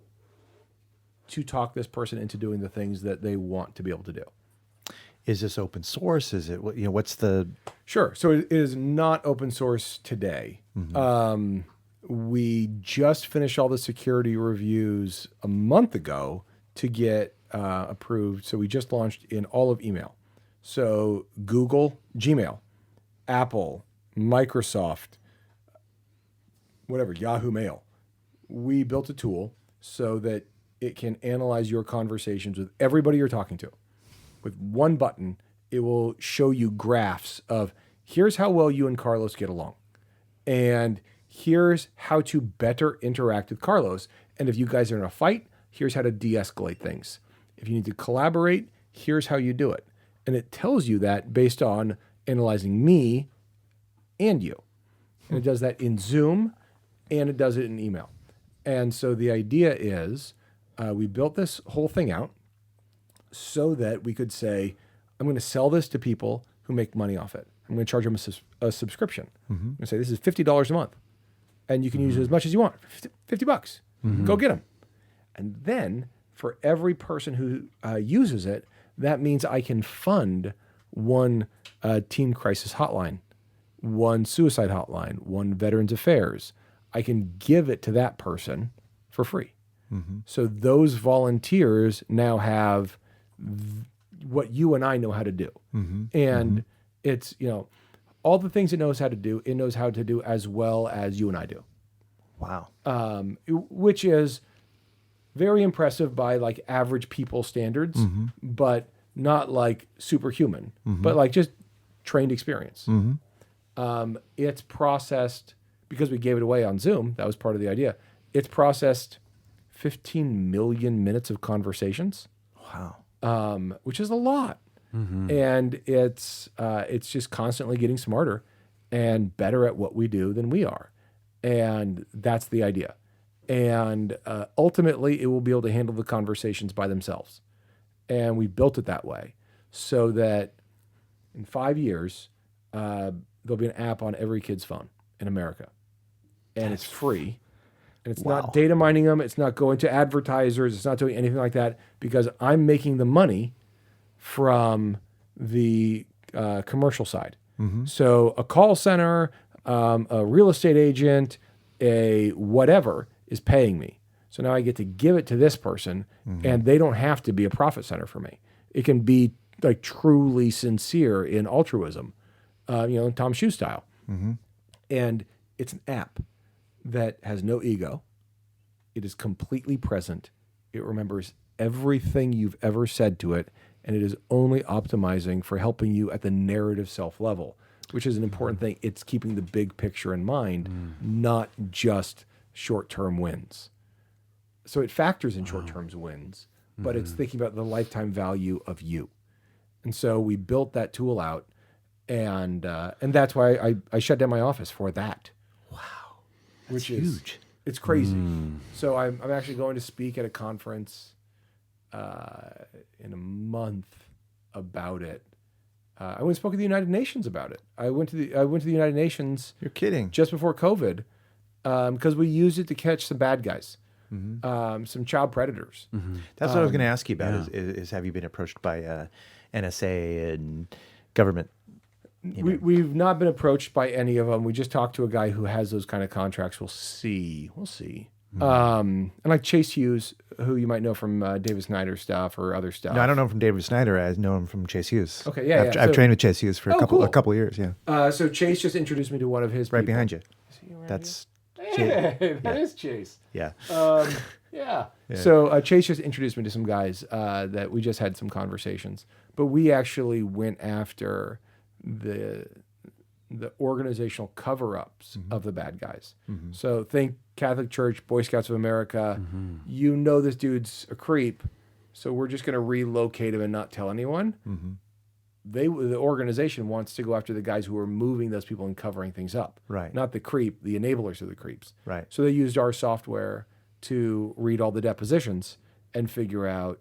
to talk this person into doing the things that they want to be able to do. Is this open source? Is it, what's the... Sure. So it is not open source today. We just finished all the security reviews a month ago to get approved. So we just launched in all of email. So Google, Gmail, Apple, Microsoft, whatever, Yahoo Mail. We built a tool so that it can analyze your conversations with everybody you're talking to. With one button, it will show you graphs of here's how well you and Carlos get along. And here's how to better interact with Carlos. And if you guys are in a fight, here's how to de-escalate things. If you need to collaborate, here's how you do it. And it tells you that based on analyzing me and you. And it does that in Zoom, and it does it in email. And so the idea is we built this whole thing out so that we could say, I'm going to sell this to people who make money off it. I'm going to charge them a subscription. I'm going to say, this is $50 a month. and you can use as much as you want. $50. Go get them. And then for every person who uses it, that means I can fund one teen crisis hotline, one suicide hotline, one Veterans Affairs. I can give it to that person for free. So those volunteers now have what you and I know how to do. And it's, all the things it knows how to do, it knows how to do as well as you and I do. Wow. Which is very impressive by like average people standards, but not like superhuman, but like just trained experience. It's processed, because we gave it away on Zoom, that was part of the idea. It's processed 15 million minutes of conversations. Wow. Which is a lot. And it's just constantly getting smarter and better at what we do than we are. And that's the idea. And ultimately, it will be able to handle the conversations by themselves. And we built it that way so that in 5 years, there'll be an app on every kid's phone in America. And it's free. And it's not data mining them. It's not going to advertisers. It's not doing anything like that, because I'm making the money from the commercial side. So a call center, a real estate agent, a whatever is paying me. So now I get to give it to this person, and they don't have to be a profit center for me. It can be like truly sincere in altruism, Tom Shoe style. And it's an app that has no ego. It is completely present. It remembers everything you've ever said to it, and it is only optimizing for helping you at the narrative self level, which is an important thing. It's keeping the big picture in mind, not just short-term wins. So it factors in short-term wins, but it's thinking about the lifetime value of you. And so we built that tool out, and that's why I shut down my office for that. Which is huge. It's crazy. So I'm actually going to speak at a conference in a month about it. I went and spoke at the United Nations about it. I went to the United Nations. You're kidding. Just before COVID, because we used it to catch some bad guys, some child predators. That's what I was going to ask you about. Is have you been approached by NSA and government? We've not been approached by any of them. We just talked to a guy who has those kind of contracts. We'll see. And like Chase Hughes, who you might know from David Snyder stuff or other stuff. No, I don't know him from David Snyder. I know him from Chase Hughes. Okay, yeah. I've trained with Chase Hughes for a couple of years. Yeah. So Chase just introduced me to one of his right people. behind you. That's Chase. That is Chase. Yeah. Yeah. So Chase just introduced me to some guys that we just had some conversations, but we actually went after the organizational cover-ups of the bad guys. So think Catholic Church, Boy Scouts of America. This dude's a creep, so we're just going to relocate him and not tell anyone. The organization wants to go after the guys who are moving those people and covering things up. Right. Not the creep, the enablers of the creeps. Right. So they used our software to read all the depositions and figure out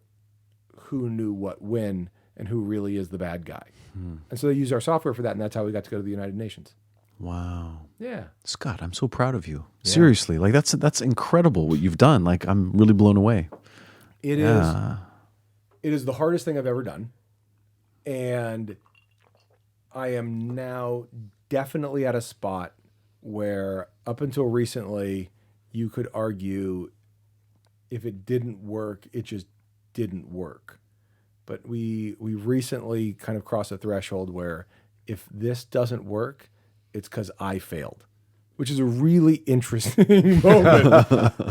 who knew what when and who really is the bad guy. And so they used our software for that, and that's how we got to go to the United Nations. Wow. Yeah. Scott, I'm so proud of you. Yeah. Seriously. Like that's incredible what you've done. Like I'm really blown away. It is the hardest thing I've ever done. And I am now definitely at a spot where up until recently, you could argue if it didn't work, it just didn't work. But we recently kind of crossed a threshold where if this doesn't work, it's because I failed, which is a really interesting moment.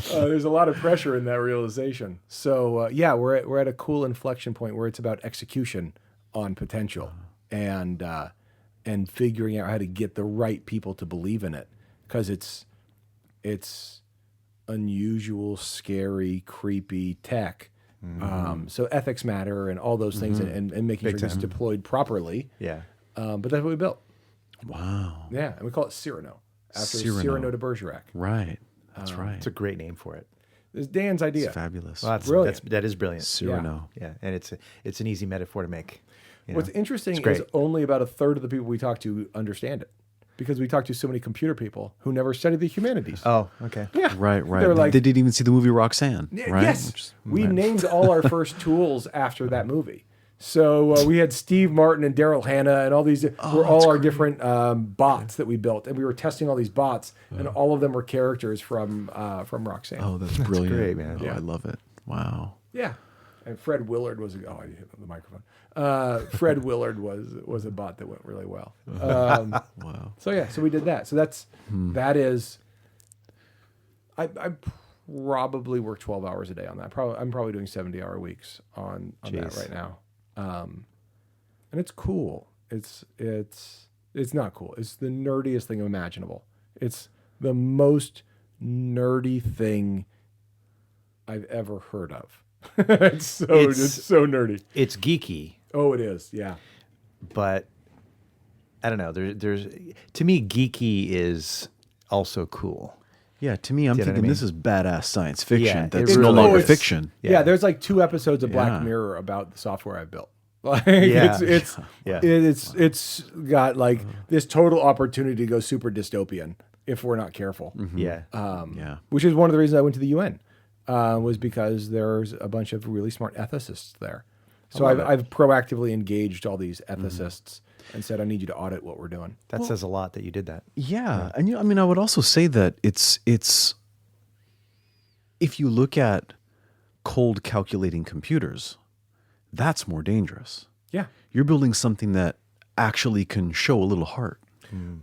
There's a lot of pressure in that realization. So we're at a cool inflection point where it's about execution on potential and figuring out how to get the right people to believe in it, because it's unusual, scary, creepy tech. So ethics matter and all those things, and making sure it's deployed properly. Yeah. But that's what we built. Wow. Yeah, and we call it Cyrano, after Cyrano de Bergerac. Right. That's right. It's a great name for it. It's Dan's idea. It's fabulous. Well, Brilliant. that is brilliant. Cyrano. Yeah, and it's an easy metaphor to make. What's interesting is only about a third of the people we talk to understand it. because we talked to so many computer people who never studied the humanities. Oh, okay. Yeah. Right. They're like, They didn't even see the movie Roxanne, right? Yes. We named all our first tools after that movie. So we had Steve Martin and Daryl Hannah and all these were all our different bots that we built. And we were testing all these bots, and all of them were characters from Roxanne. Oh, that's brilliant. great, man. Oh, I love it. Wow. Yeah. And Fred Willard was I hit the microphone. Fred Willard was a bot that went really well. Wow. So yeah, so we did that. So that is I probably work 12 hours a day on that. I'm probably doing 70-hour weeks on that right now. And it's cool. It's not cool. It's the nerdiest thing imaginable. It's the most nerdy thing I've ever heard of. It's so nerdy. It's geeky, Oh, it is. Yeah. but I don't know. There's to me, geeky is also cool. Yeah, to me, I'm Do you know what I thinking mean? this is badass science fiction. Yeah, it that's really no longer is. fiction. Yeah. There's like 2 episodes of Black Yeah. Mirror about the software I built. Like Yeah. it's got like this total opportunity to go super dystopian if we're not careful. Yeah. Yeah. Which is one of the reasons I went to the UN, was because there's a bunch of really smart ethicists there. So I've proactively engaged all these ethicists and said, I need you to audit what we're doing. That says a lot that you did that. Yeah, and I mean, I would also say that it's if you look at cold calculating computers, that's more dangerous. Yeah. You're building something that actually can show a little heart.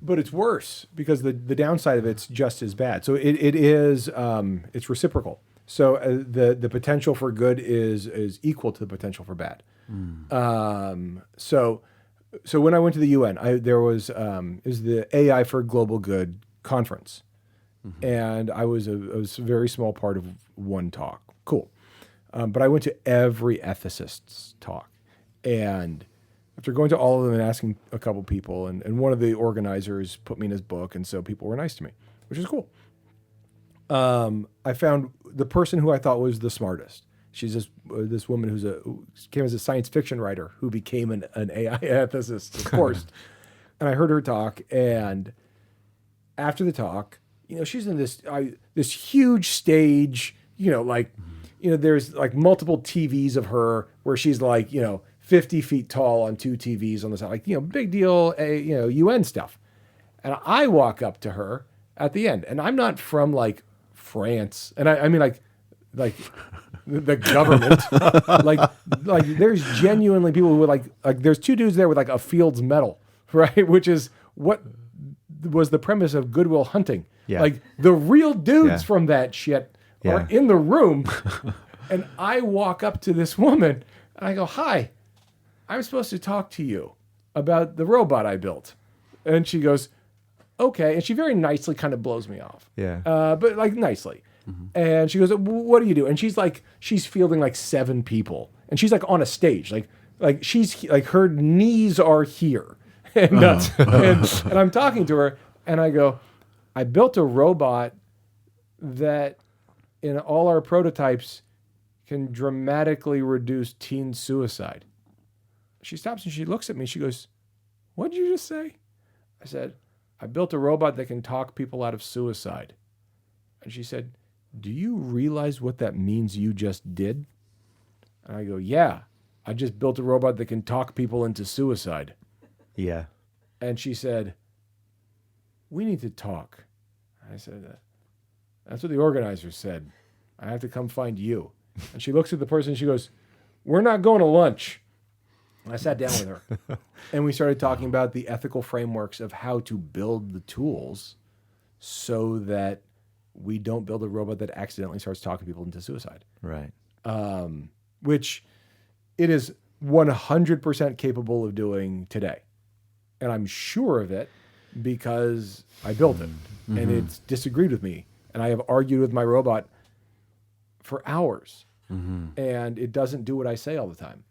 But it's worse because the downside of it's just as bad. So it is it's reciprocal. So the potential for good is equal to the potential for bad. So when I went to the UN, there was the AI for Global Good conference, and I was a very small part of one talk. Cool, but I went to every ethicist's talk, and after going to all of them and asking a couple people, and one of the organizers put me in his book, and so people were nice to me, which is cool. I found the person who I thought was the smartest. She's this woman who came as a science fiction writer who became an AI ethicist, of course. And I heard her talk, and after the talk, she's in this huge stage, there's like multiple TVs of her where she's like, 50 feet tall on 2 TVs on the side, like, big deal, UN stuff. And I walk up to her at the end, and I'm not from like France, and I mean like the government, like there's genuinely people who like there's 2 dudes there with like a Fields Medal, right? Which is what was the premise of Good Will Hunting. Yeah. Like the real dudes from that shit are Yeah. in the room, and I walk up to this woman and I go, "Hi, I'm supposed to talk to you about the robot I built," and she goes, "Okay," and she very nicely kind of blows me off. Yeah. But like nicely. And she goes, "What do you do?" And she's fielding like 7 people, and she's like on a stage, like she's like her knees are here, and and I'm talking to her, and I go, "I built a robot that, in all our prototypes, can dramatically reduce teen suicide." She stops and she looks at me. She goes, "What did you just say?" I said, "I built a robot that can talk people out of suicide." And she said, "Do you realize what that means you just did?" And I go, "Yeah, I just built a robot that can talk people into suicide." Yeah. And she said, "We need to talk." I said, "That's what the organizers said. I have to come find you." And she looks at the person and she goes, "We're not going to lunch." And I sat down with her and we started talking about the ethical frameworks of how to build the tools so that we don't build a robot that accidentally starts talking people into suicide, Right. which it is 100% capable of doing today. And I'm sure of it because I built it and it's disagreed with me. And I have argued with my robot for hours and it doesn't do what I say all the time.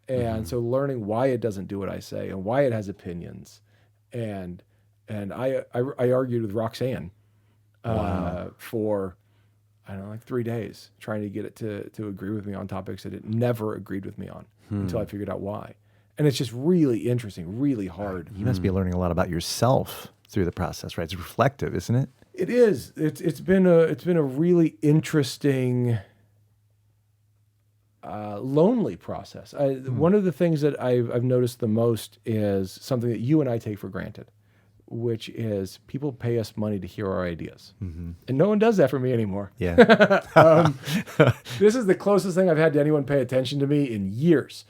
And so learning why it doesn't do what I say and why it has opinions. And I argued with Roxanne for, I don't know, like 3 days, trying to get it to agree with me on topics that it never agreed with me on until I figured out why. And it's just really interesting, really hard. You must be learning a lot about yourself through the process, right? It's reflective, isn't it? It is. It's been a really interesting, lonely process. One of the things that I've noticed the most is something that you and I take for granted, which is people pay us money to hear our ideas, and no one does that for me anymore. Yeah. This is the closest thing I've had to anyone pay attention to me in years.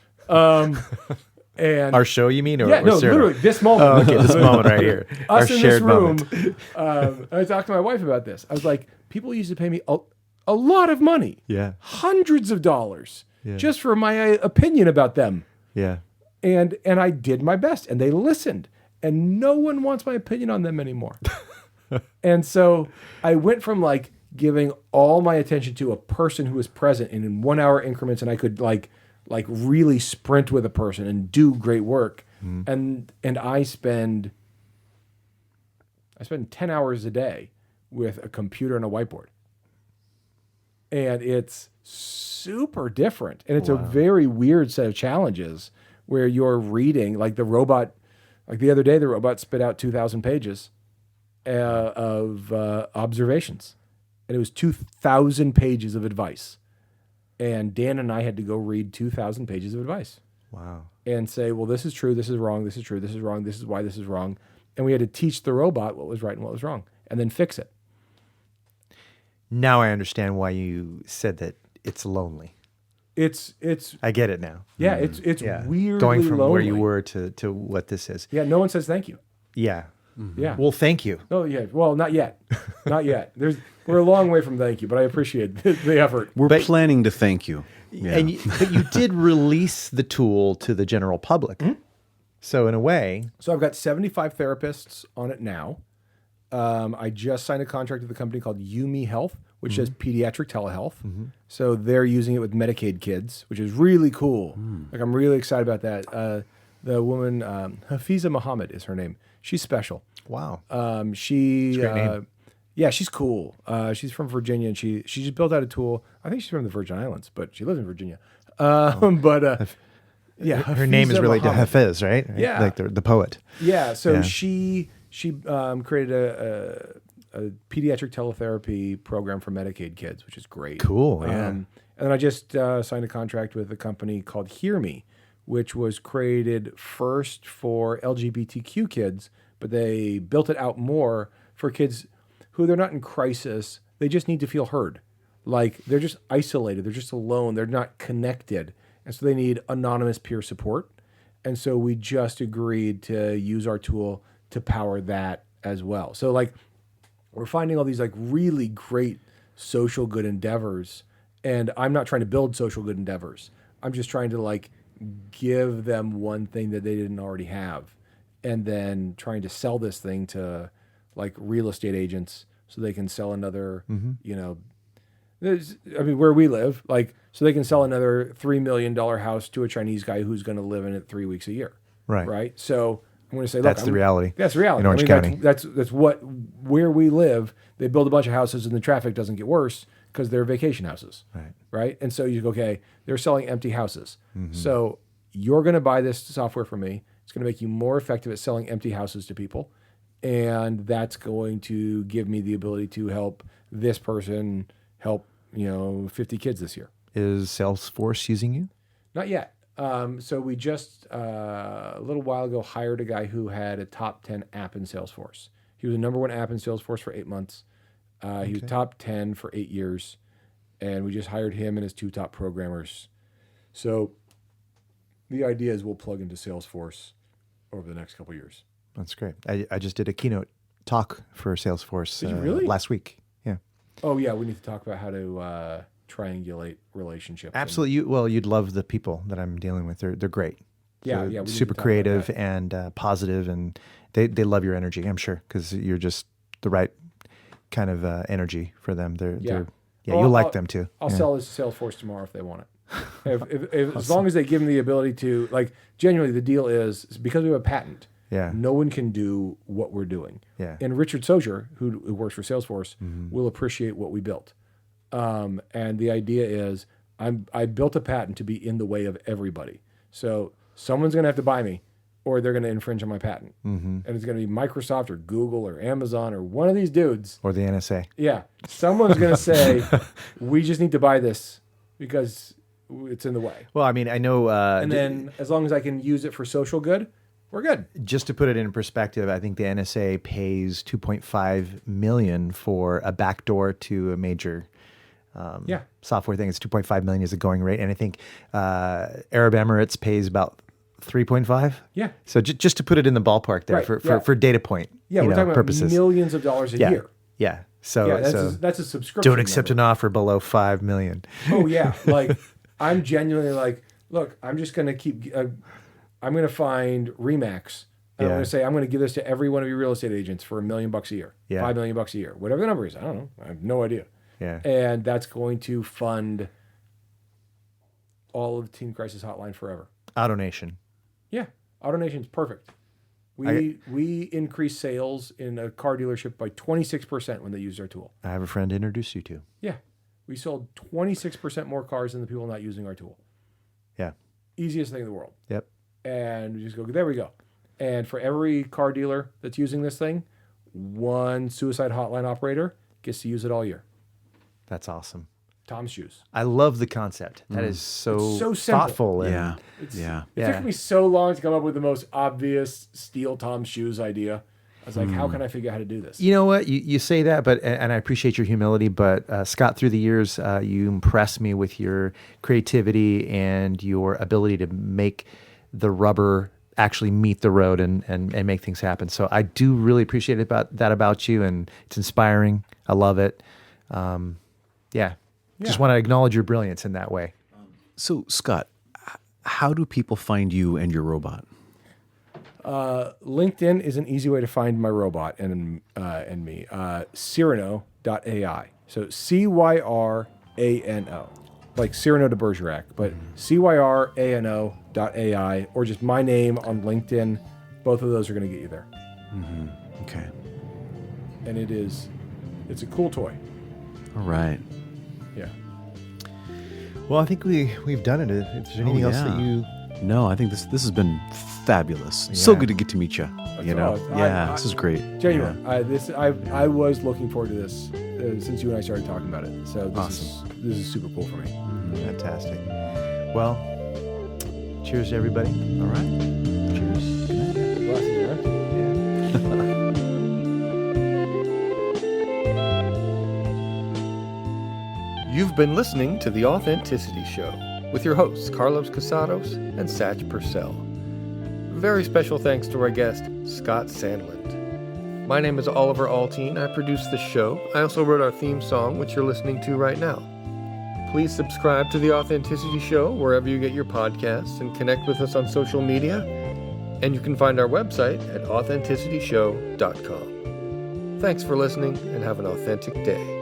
And Our show, you mean? Or no, Cyrano? literally this moment. Okay, this moment right here. Our Us in this shared room. moment. I talked to my wife about this. I was like, people used to pay me a lot of money, Yeah. hundreds of dollars, Yeah. just for my opinion about them. Yeah. And I did my best, and they listened. And no one wants my opinion on them anymore. And so I went from like giving all my attention to a person who was present and in 1 hour increments, and I could like really sprint with a person and do great work. And I spend 10 hours a day with a computer and a whiteboard. And it's super different. And it's a very weird set of challenges where you're reading, like the robot, like the other day, the robot spit out 2,000 pages of observations. And it was 2,000 pages of advice. And Dan and I had to go read 2,000 pages of advice. Wow. And say, well, this is true, this is wrong, this is true, this is wrong, this is why this is wrong. And we had to teach the robot what was right and what was wrong, and then fix it. Now I understand why you said that it's lonely. It's I get it now. yeah, it's weirdly going from lonely. where you were to what this is. Yeah, no one says thank you. Yeah. Yeah. Well, thank you. Oh yeah. Well, not yet. Not yet. We're a long way from thank you, but I appreciate the effort. We're planning to thank you. Yeah. But you did release the tool to the general public. So in a way, So I've got 75 therapists on it now. I just signed a contract with a company called Yumi Health, which does pediatric telehealth. So they're using it with Medicaid kids, which is really cool. Like I'm really excited about that. The woman, Hafiza Muhammad is her name. She's special. wow. She, That's a great name. yeah, she's cool. She's from Virginia, and she just built out a tool. I think she's from the Virgin Islands, but she lives in Virginia. Yeah, Her name is Hafiza related to Muhammad. Hafiz, right? Yeah. Like the poet. Yeah, so Yeah. she created a pediatric teletherapy program for Medicaid kids, which is great. Cool, yeah. And then I just signed a contract with a company called Hear Me, which was created first for LGBTQ kids, but they built it out more for kids who they're not in crisis. They just need to feel heard. Like they're just isolated. They're just alone. They're not connected. And so they need anonymous peer support. And so we just agreed to use our tool to power that as well. So like we're finding all these like really great social good endeavors. And I'm not trying to build social good endeavors. I'm just trying to like give them one thing that they didn't already have. And then trying to sell this thing to like real estate agents so they can sell another, where we live, like, so they can sell another $3 million house to a Chinese guy who's going to live in it 3 weeks a year. Right. Right. So I'm going to say, look, That's the reality. That's the reality. in Orange County. That's where we live. They build a bunch of houses and the traffic doesn't get worse because they're vacation houses. Right. Right. And so you go, okay, they're selling empty houses. So you're going to buy this software from me. It's going to make you more effective at selling empty houses to people. And that's going to give me the ability to help this person help, 50 kids this year. Is Salesforce using you? Not yet. So we just, a little while ago, hired a guy who had a top 10 app in Salesforce. He was the number one app in Salesforce for 8 months. He was top 10 for 8 years. And we just hired him and his 2 top programmers. So the idea is we'll plug into Salesforce over the next couple of years. That's great. I just did a keynote talk for Salesforce Did you really? last week. Yeah. Oh, yeah. We need to talk about how to triangulate relationships. Absolutely. You'd love the people that I'm dealing with. They're great. Yeah, They're yeah. we need super to talk about creative that. and positive, and they love your energy, I'm sure, because you're just the right kind of energy for them. Well, You'll like them too. I'll Yeah. sell this to Salesforce tomorrow if they want it. if as long as they give them the ability to, like, genuinely, the deal is because we have a patent. Yeah. No one can do what we're doing. Yeah. And Richard Sozier, who works for Salesforce, will appreciate what we built. And the idea is I built a patent to be in the way of everybody. So someone's going to have to buy me or they're going to infringe on my patent. And it's going to be Microsoft or Google or Amazon or one of these dudes. Or the NSA. Yeah. Someone's going to say, we just need to buy this because it's in the way. Well, I mean, I know. And then as long as I can use it for social good, we're good. Just to put it in perspective, I think the NSA pays $2.5 million for a backdoor to a major software thing. It's $2.5 million is the going rate, and I think Arab Emirates pays about 3.5. Yeah. So just to put it in the ballpark there for data point. Yeah, we're talking purposes. about millions of dollars a year. Yeah. So that's a subscription. Don't accept an offer below $5 million. Oh yeah, like I'm genuinely like, look, I'm just gonna keep. I'm gonna find Remax. And I'm gonna say I'm gonna give this to every one of your real estate agents for $1 million a year, $5 million a year, whatever the number is. I don't know. I have no idea. Yeah. And that's going to fund all of the Teen Crisis Hotline forever. AutoNation. Yeah, AutoNation's perfect. We increase sales in a car dealership by 26% when they use our tool. I have a friend to introduce you to. Yeah, we sold 26% more cars than the people not using our tool. Yeah. Easiest thing in the world. Yep. And we just go, there we go. And for every car dealer that's using this thing, one suicide hotline operator gets to use it all year. That's awesome. Tom's Shoes. I love the concept. That is so simple. thoughtful. Yeah. It took me so long to come up with the most obvious steal Tom's Shoes idea. I was like, how can I figure out how to do this? You know what? You say that, but and I appreciate your humility, but Scott, through the years, you impress me with your creativity and your ability to make the rubber actually meet the road and make things happen. So I do really appreciate that about you, and it's inspiring. I love it. Just want to acknowledge your brilliance in that way. So, Scott, how do people find you and your robot? LinkedIn is an easy way to find my robot and me. Cyrano.ai. So Cyrano, like Cyrano de Bergerac, but Cyrano.ai, or just my name on LinkedIn. Both of those are going to get you there. Okay. And it's a cool toy. All right. Yeah. Well, I think we've done it. If there's anything else that you... No, I think this has been fabulous. So good to get to to you. This is great. Genuine. I was looking forward to this since you and I started talking about it. So this is super cool for me. Fantastic. Well, cheers to everybody. All right. Cheers. Good night. Glasses are empty. You've been listening to The Authenticity Show with your hosts, Carlos Casados and Satch Purcell. Very special thanks to our guest, Scott Sandland. My name is Oliver Altine. I produce the show. I also wrote our theme song, which you're listening to right now. Please subscribe to The Authenticity Show wherever you get your podcasts and connect with us on social media. And you can find our website at authenticityshow.com. Thanks for listening and have an authentic day.